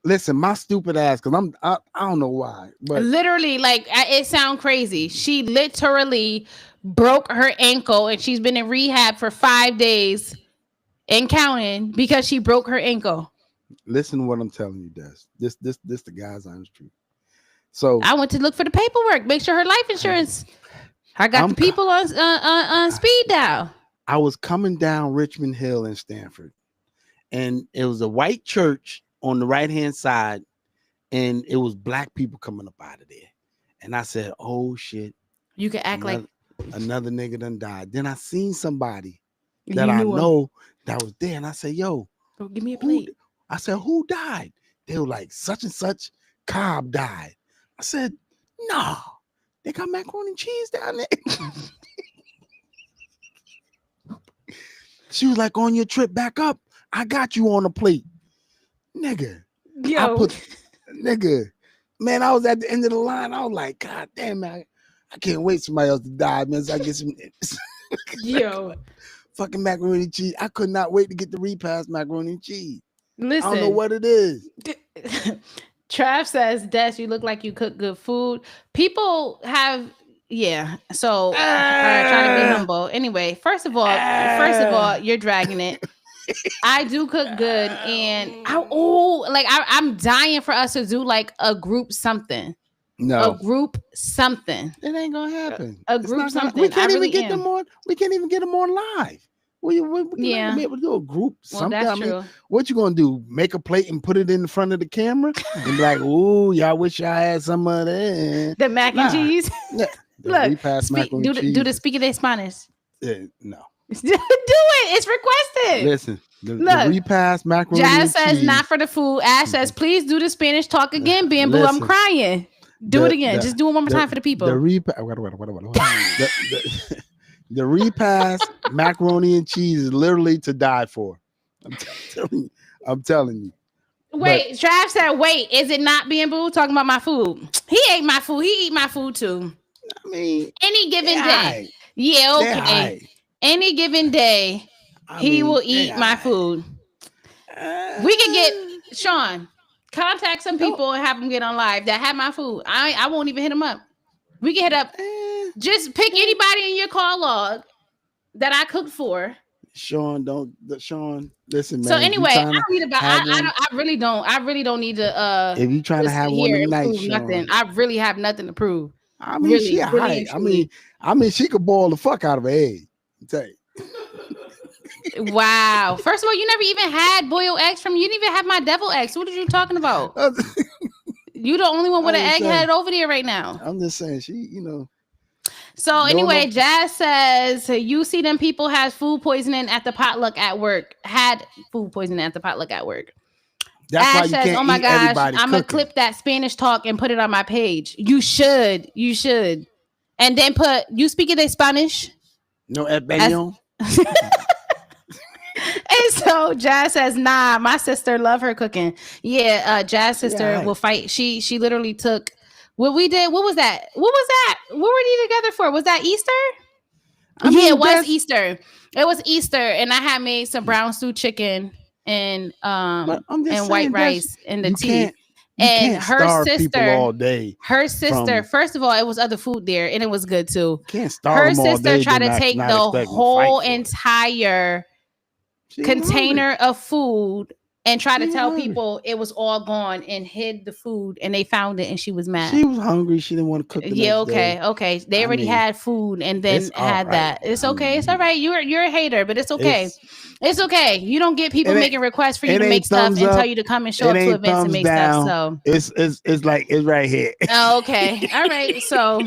Listen, my stupid ass, because I don't know why, but literally, like, it sounds crazy. She literally broke her ankle, and she's been in rehab for 5 days and counting because she broke her ankle. Listen to what I'm telling you, Des. This the guy's honest truth. So I went to look for the paperwork, make sure her life insurance. I got the people on speed dial. I was coming down Richmond Hill in Stanford, and it was a white church on the right-hand side, and it was black people coming up out of there. And I said, oh shit. You can act like another nigga done died. Then I seen somebody that I know that was there, and I said, yo, give me a plate. I said, who died? They were like, such and such Cobb died. I said, no, they got macaroni and cheese down there. She was like, on your trip back up, I got you on a plate. Nigga. Yo. Nigga. Man, I was at the end of the line. I was like, God damn, man. I can't wait somebody else to die, man. So I get some yo. Fucking macaroni and cheese. I could not wait to get the repast macaroni and cheese. Listen. I don't know what it is. Trav says, Des, you look like you cook good food. People have, yeah. So trying to be humble. Anyway, first of all, you're dragging it. I do cook good, and I'm dying for us to do like a group something. No, a group something. It ain't gonna happen. A group something. We can't even get them on. We can't even get them on live. We can be able to do a group something. That's true. What you gonna do? Make a plate and put it in front of the camera and be like, "Ooh, y'all wish y'all had some of that." The mac and cheese. Yeah. Look, do the speak de Spanish. No. Do it. It's requested. Listen, the repast macaroni. Jazz says not for the food. Ash says, please do the Spanish talk again, Bamboo. I'm crying. Do it again. Just do it one more time for the people. The repast macaroni and cheese is literally to die for. I'm telling you. Wait, Trav said, wait, is it not Bamboo talking about my food? He ate my food. He eat my food too. I mean, any given day. Yeah, okay. Any given day, he will eat my food. We can get Sean, contact some people and have them get on live that have my food. I won't even hit them up. We can hit up. Just pick anybody in your call log that I cooked for. Sean, listen, man. So anyway, I don't need to. I really don't need to. If you trying to have one tonight, nothing. I really have nothing to prove. I mean, really, she really, I mean, she could boil the fuck out of an egg. Tell you. Wow. First of all, you never even had boiled eggs from me. You didn't even have my devil eggs. What are you talking about? You the only one with an egghead over there right now. I'm just saying, she. So anyway, Jazz says, you see them people had food poisoning at the potluck at work. Had food poisoning at the potluck at work. That's Ash why you says, can't oh my gosh, I'm going to clip that Spanish talk and put it on my page. You should. And then you speaking in Spanish? No, español. And so Jazz says, nah, my sister love her cooking. Yeah, Jazz sister will fight. She literally took what we did. What was that? What were we together for? Was that Easter? It was Easter. It was Easter, and I had made some brown stew chicken and white rice in the tea. And her sister all day. First of all, it was other food there, and it was good too. Can't starve her sister tried to take the whole entire container of food and try to tell people it was all gone and hid the food, and they found it, and she was mad. She was hungry. She didn't want to cook. Okay. They already had food and then had that. It's okay. It's all right. You're a hater, but it's okay. It's okay. You don't get people making requests for you to make stuff and tell you to come and show up to events and make stuff. So it's like it's right here. Oh, okay. All right. So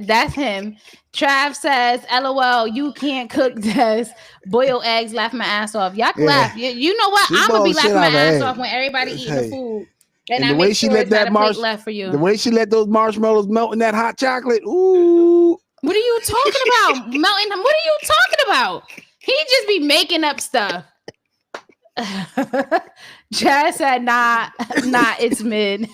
that's him. Trav says, LOL, you can't cook this. Boiled eggs, laugh my ass off. Y'all can laugh. You know what? I'm gonna be laughing my ass off when everybody eating the food. And the way she let that left for you. The way she let those marshmallows melt in that hot chocolate. Ooh. What are you talking about? Melting them? What are you talking about? He just be making up stuff. Jazz said, nah, it's mid.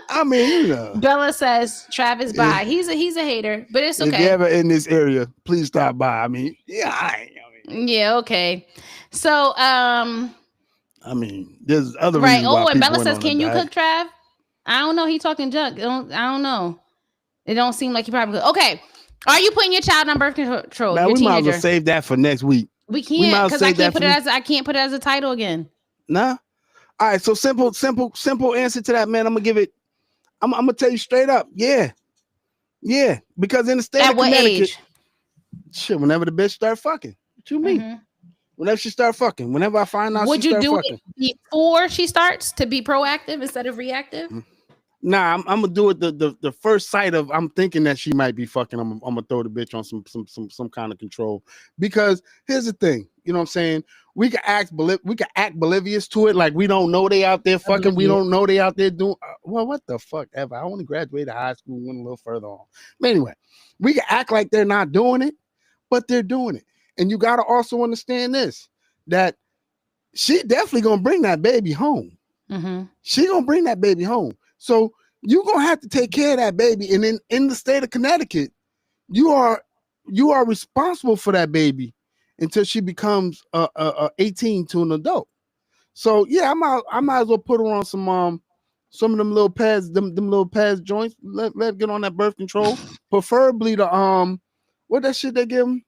I mean, Bella says Travis by. He's a hater, but it's okay. If you're ever in this area, please stop by. I mean, yeah, okay. So, I mean, there's other right. Oh, and Bella says, "Can you cook, Trav?" I don't know. He talking junk. I don't know. It don't seem like he probably could. Okay. Are you putting your child on birth control? Man, we might as well save that for next week. We can't because I can't put it as a title again. Nah. All right, so simple answer to that, man. I'm gonna give it. I'm gonna tell you straight up. Yeah. Because in the state At of what Connecticut, age? shit, whenever the bitch start fucking, what you mean? Mhm. Whenever she start fucking, whenever I find out Would she you start do fucking. it before she starts to be proactive instead of reactive? Nah, I'm gonna do it the first sight of I'm thinking that she might be fucking. I'm gonna throw the bitch on some kind of control. Because here's the thing, you know what I'm saying? We can act oblivious to it, like we don't know they out there fucking. We don't know they out there doing. Well, what the fuck ever? I only graduated high school, went a little further on. But anyway, we can act like they're not doing it, but they're doing it. And you gotta also understand this: that she definitely gonna bring that baby home. Mm-hmm. She gonna bring that baby home. So you're gonna have to take care of that baby. And in the state of Connecticut, you are responsible for that baby until she becomes 18 to an adult. So yeah, I might as well put her on some of them little pads, them little pads joints. Let get on that birth control. Preferably the what that shit they give them.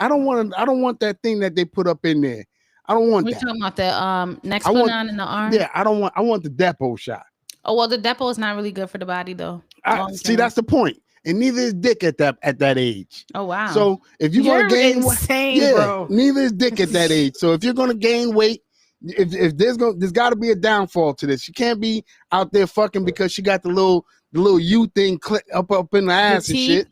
I don't want that thing that they put up in there. I don't want We're that. talking about the Nexplanon in the arm. Yeah, I want the depot shot. Oh well, the depot is not really good for the body though. See, that's the point. And neither is dick at that age. Oh wow. So if you're gonna gain insane, bro. Neither is dick at that age. So if you're gonna gain weight, if there's got to be a downfall to this. She can't be out there fucking because she got the little U thing up in the ass and shit.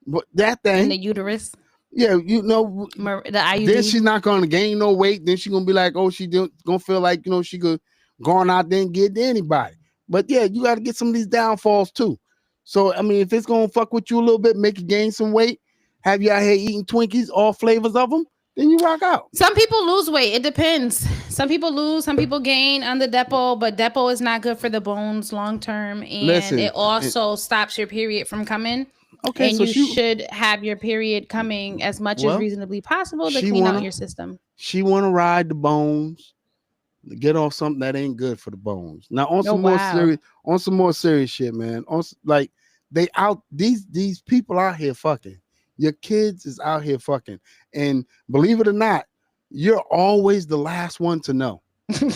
But that thing in the uterus. Yeah, you know, the IUD. Then she's not gonna gain no weight. Then she's gonna be like, oh, she gonna feel like, you know, she could go on out there and get to anybody. But yeah, you got to get some of these downfalls too. So I mean, if it's gonna fuck with you a little bit, make you gain some weight, have you out here eating Twinkies, all flavors of them, then you rock out. Some people lose weight. It depends. Some people lose, some people gain on the depot, but depot is not good for the bones long term, and it also stops your period from coming. Okay, and so you should have your period coming as much as reasonably possible to clean out your system. She want to ride the bones, to get off something that ain't good for the bones. Now on some more serious shit, man. Like these people out here fucking. Your kids is out here fucking, and believe it or not, you're always the last one to know.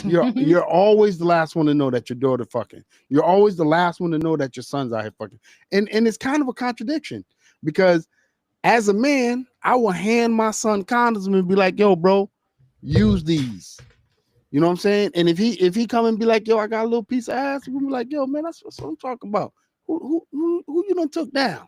You're always the last one to know that your daughter fucking. You're always the last one to know that your son's out here fucking. And it's kind of a contradiction, because as a man, I will hand my son condoms and be like, yo, bro, use these. You know what I'm saying? And if he come and be like, yo, I got a little piece of ass, we'll be like, yo, man, that's what I'm talking about. Who you done took down?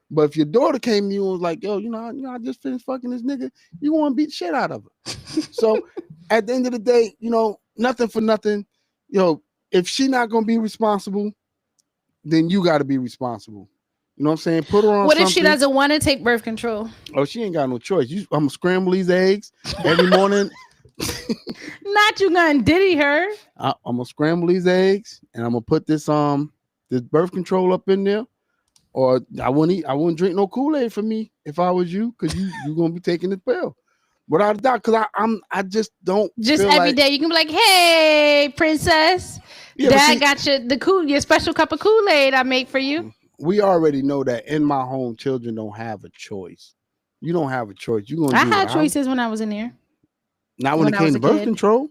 But if your daughter came to you and was like, yo, you know, I just finished fucking this nigga, you want to beat the shit out of her. So at the end of the day, you know, nothing for nothing. Yo, if she not gonna be responsible, then you got to be responsible. You know what I'm saying? Put her on. What if she doesn't want to take birth control? Oh, she ain't got no choice. I'm gonna scramble these eggs every morning. Not you gonna diddy her. I'm gonna scramble these eggs and I'm gonna put this birth control up in there. Or I wouldn't drink no Kool-Aid for me if I was you, because you're gonna be taking this pill. Without a doubt, because I just don't every day you can be like, hey, princess, Dad got your special cup of Kool-Aid I make for you. We already know that in my home, children don't have a choice. You don't have a choice. I had choices when I was in there. Not when it came to birth control.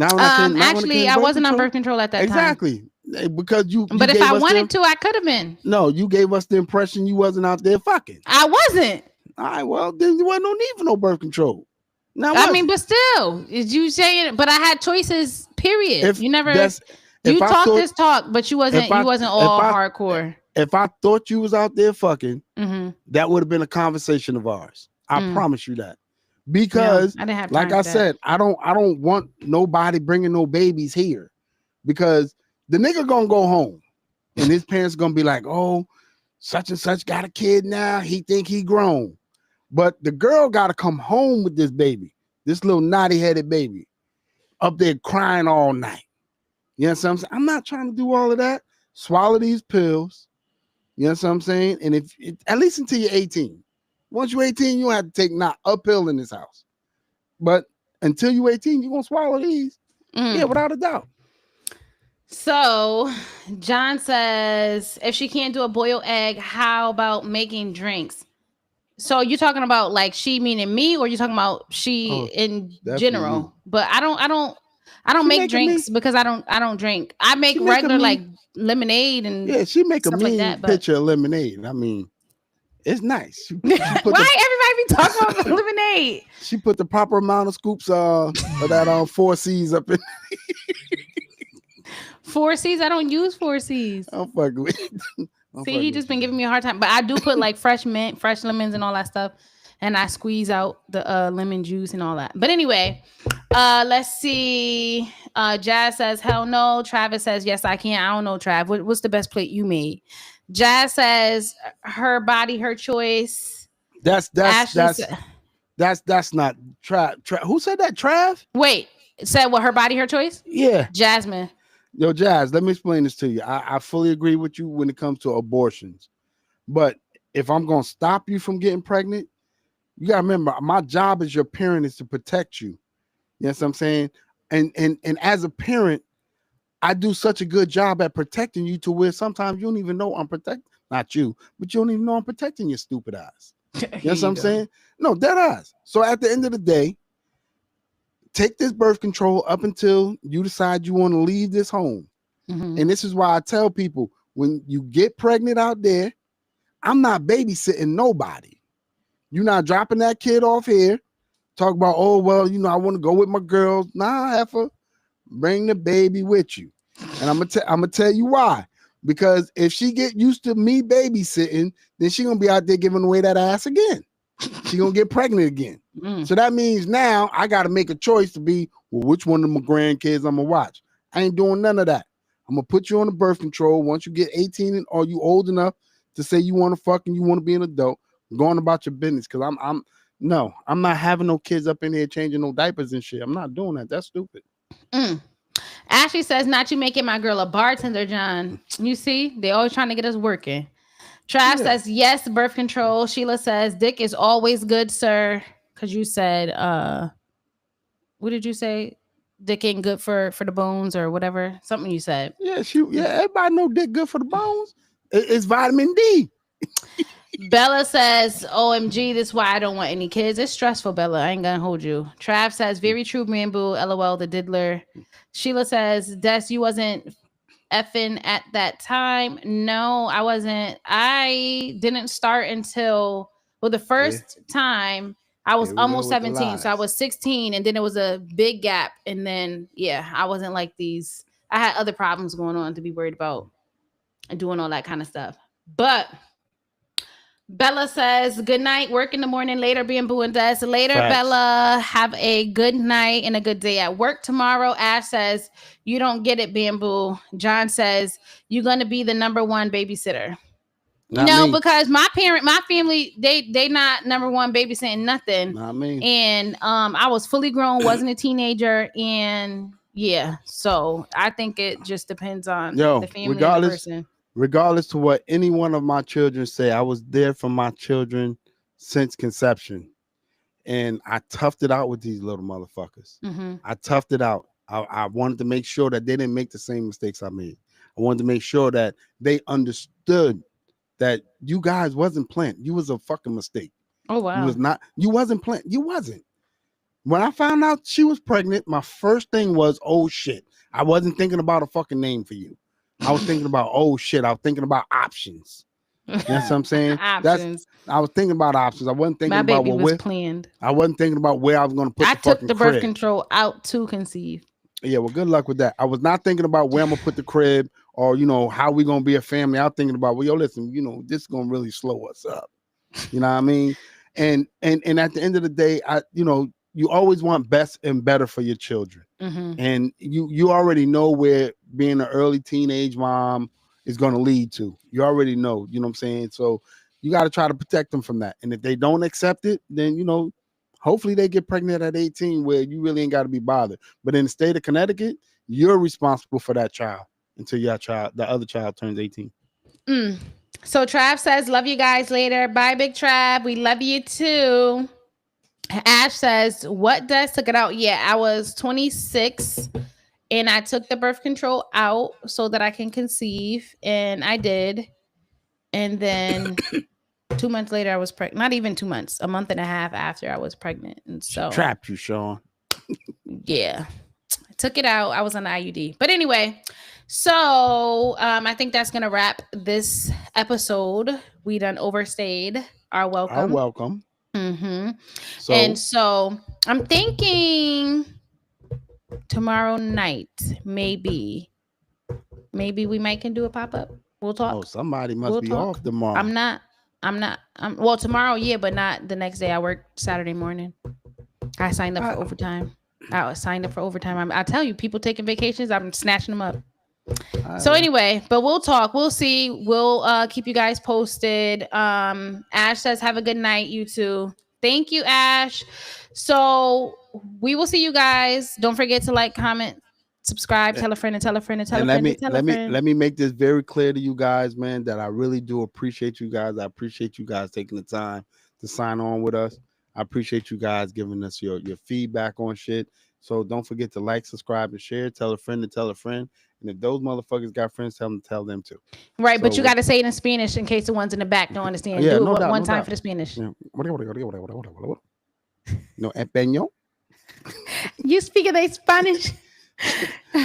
I wasn't on birth control at that time. Exactly. Because but if I wanted to, I could have been. No, you gave us the impression you wasn't out there fucking. I wasn't. All right, well, then there wasn't no need for no birth control. Now, I mean, but still, is you saying? But I had choices. Period. You never. You talk this talk, but you wasn't all hardcore. If I thought you was out there fucking, that would have been a conversation of ours. I promise you that. Because, I didn't have like I said, I don't want nobody bringing no babies here, because the nigga gonna go home and his parents gonna be like, oh, such and such got a kid now. He think he grown. But the girl gotta come home with this baby, this little naughty-headed baby, up there crying all night. You know what I'm saying? I'm not trying to do all of that. Swallow these pills. You know what I'm saying? And at least until you're 18. Once you're 18, you don't have to take not a pill in this house. But until you're 18, you're gonna swallow these. Yeah, without a doubt. So John says, if she can't do a boiled egg, how about making drinks? So you're talking about like she meaning me, or you're talking about she in general? You. But I don't. I don't She make make a mean. drinks because I don't drink. I make She make a regular like mean. lemonade and Yeah, she make a stuff like mean that. But picture of lemonade. I mean, it's nice. She put why everybody be talking about lemonade? she put the proper amount of scoops of that 4 C's up in. 4 C's. I don't use 4 C's. I'm fucking with. See, he just been giving me a hard time. But I do put like fresh mint, fresh lemons, and all that stuff. And I squeeze out the lemon juice and all that. But anyway, let's see. Jazz says, hell no. Travis says, yes, I can. I don't know, Trav. What's the best plate you made? Jazz says, her body, her choice. That's not Trav. Who said that? Trav? Wait, said what? Her body, her choice? Yeah. Jasmine. Yo, Jazz, let me explain this to you. I fully agree with you when it comes to abortions. But if I'm going to stop you from getting pregnant, you got to remember, my job as your parent is to protect you. You know what I'm saying? And as a parent, I do such a good job at protecting you to where sometimes you don't even know I'm protecting. Not you, but you don't even know I'm protecting your stupid ass. You know what I'm saying? No, dead ass. So at the end of the day, take this birth control up until you decide you want to leave this home. Mm-hmm. And this is why I tell people, when you get pregnant out there, I'm not babysitting nobody. You're not dropping that kid off here. Talk about, oh, well, I want to go with my girls. Nah, heifer, bring the baby with you. And I'm gonna tell you why. Because if she get used to me babysitting, then she gonna be out there giving away that ass again. She gonna get pregnant again. So that means now I gotta make a choice to be, well, which one of my grandkids I'm gonna watch. I ain't doing none of that. I'm gonna put you on the birth control. Once you get 18 or you old enough to say you want to fuck and you want to be an adult, going about your business. Because I'm not having no kids up in here changing no diapers and shit. I'm not doing that. That's stupid. Ashley says, not you making my girl a bartender, John. You see, they always trying to get us working. Trav says, yes, birth control. Sheila says, dick is always good, sir. Because you said, what did you say? Dick ain't good for the bones or whatever. Something you said. Yeah, everybody know dick good for the bones. It's vitamin D. Bella says, OMG, this is why I don't want any kids. It's stressful, Bella. I ain't gonna hold you. Trav says, very true, Bamboo. LOL, the diddler. Sheila says, Des, you wasn't effing at that time. No, I wasn't. I didn't start until, the first time I was almost 17. So I was 16 and then it was a big gap. And then, I wasn't like these. I had other problems going on to be worried about and doing all that kind of stuff. But Bella says, good night. Work in the morning. Later, being Boo and Des. Later, Facts. Bella. Have a good night and a good day at work tomorrow. Ash says, you don't get it, Bamboo. John says, you're going to be the number one babysitter. Not me. Because my family, they not number one babysitting nothing. Not me. And I was fully grown, wasn't a teenager. And so I think it just depends on the family and the person. Regardless to what any one of my children say, I was there for my children since conception. And I toughed it out with these little motherfuckers. Mm-hmm. I toughed it out. I wanted to make sure that they didn't make the same mistakes I made. I wanted to make sure that they understood that you guys wasn't planned. You was a fucking mistake. Oh, wow. You wasn't planned. You wasn't. When I found out she was pregnant, my first thing was, oh shit. I wasn't thinking about a fucking name for you. I was thinking about, oh shit. I was thinking about options. You know what I'm saying? Options. I was thinking about options. I wasn't thinking about was planned. I wasn't thinking about where I was going to put the took the birth control out to conceive. Yeah, well, good luck with that. I was not thinking about where I'm gonna put the crib or how we gonna be a family. I was thinking about, well, listen, this is gonna really slow us up. You know what I mean? And at the end of the day, you always want best and better for your children. Mm-hmm. And you already know where being an early teenage mom is gonna lead to. You already know, you know what I'm saying? So you got to try to protect them from that. And if they don't accept it, then hopefully they get pregnant at 18 where you really ain't got to be bothered. But in the state of Connecticut, you're responsible for that child until the other child turns 18. So Trav says, love you guys later. Bye, Big Trav. We love you too. Ash says, what does took it out? Yeah, I was 26 and I took the birth control out so that I can conceive. And I did. And then 2 months later, I was pregnant. Not even 2 months, a month and a half after I was pregnant. And so trapped you, Sean. Yeah. took it out. I was on the IUD. But anyway, so I think that's gonna wrap this episode. We done overstayed our welcome. welcome. Mm-hmm. So And so I'm thinking tomorrow night, maybe we might can do a pop-up. We'll talk. somebody must We'll be talk. off tomorrow. I'm not. Well, tomorrow, yeah, but not the next day. I work Saturday morning. I signed up for overtime. I signed up for overtime. I tell you, people taking vacations, I'm snatching them up. So anyway, but we'll talk. We'll see. We'll keep you guys posted. Ash says, have a good night, you two. Thank you, Ash. So we will see you guys. Don't forget to like, comment, subscribe, tell a friend, and tell a friend, and tell a friend, and tell a friend. Let me make this very clear to you guys, man, that I really do appreciate you guys. I appreciate you guys taking the time to sign on with us. I appreciate you guys giving us your feedback on shit. So don't forget to like, subscribe, and share. Tell a friend to tell a friend. And if those motherfuckers got friends, tell them to. Right, but you got to say it in Spanish in case the ones in the back don't understand. Yeah, do no it doubt, one no time doubt. for the Spanish. Yeah. No empeño. You speaking they Spanish?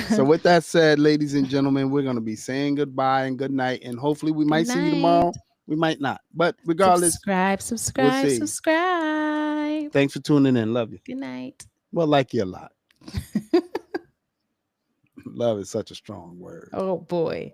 So with that said, ladies and gentlemen, we're gonna be saying goodbye and good night, and hopefully we might see you tomorrow. We might not, but regardless, subscribe. Thanks for tuning in. Love you. Good night. Well, like you a lot. Love is such a strong word. Oh boy.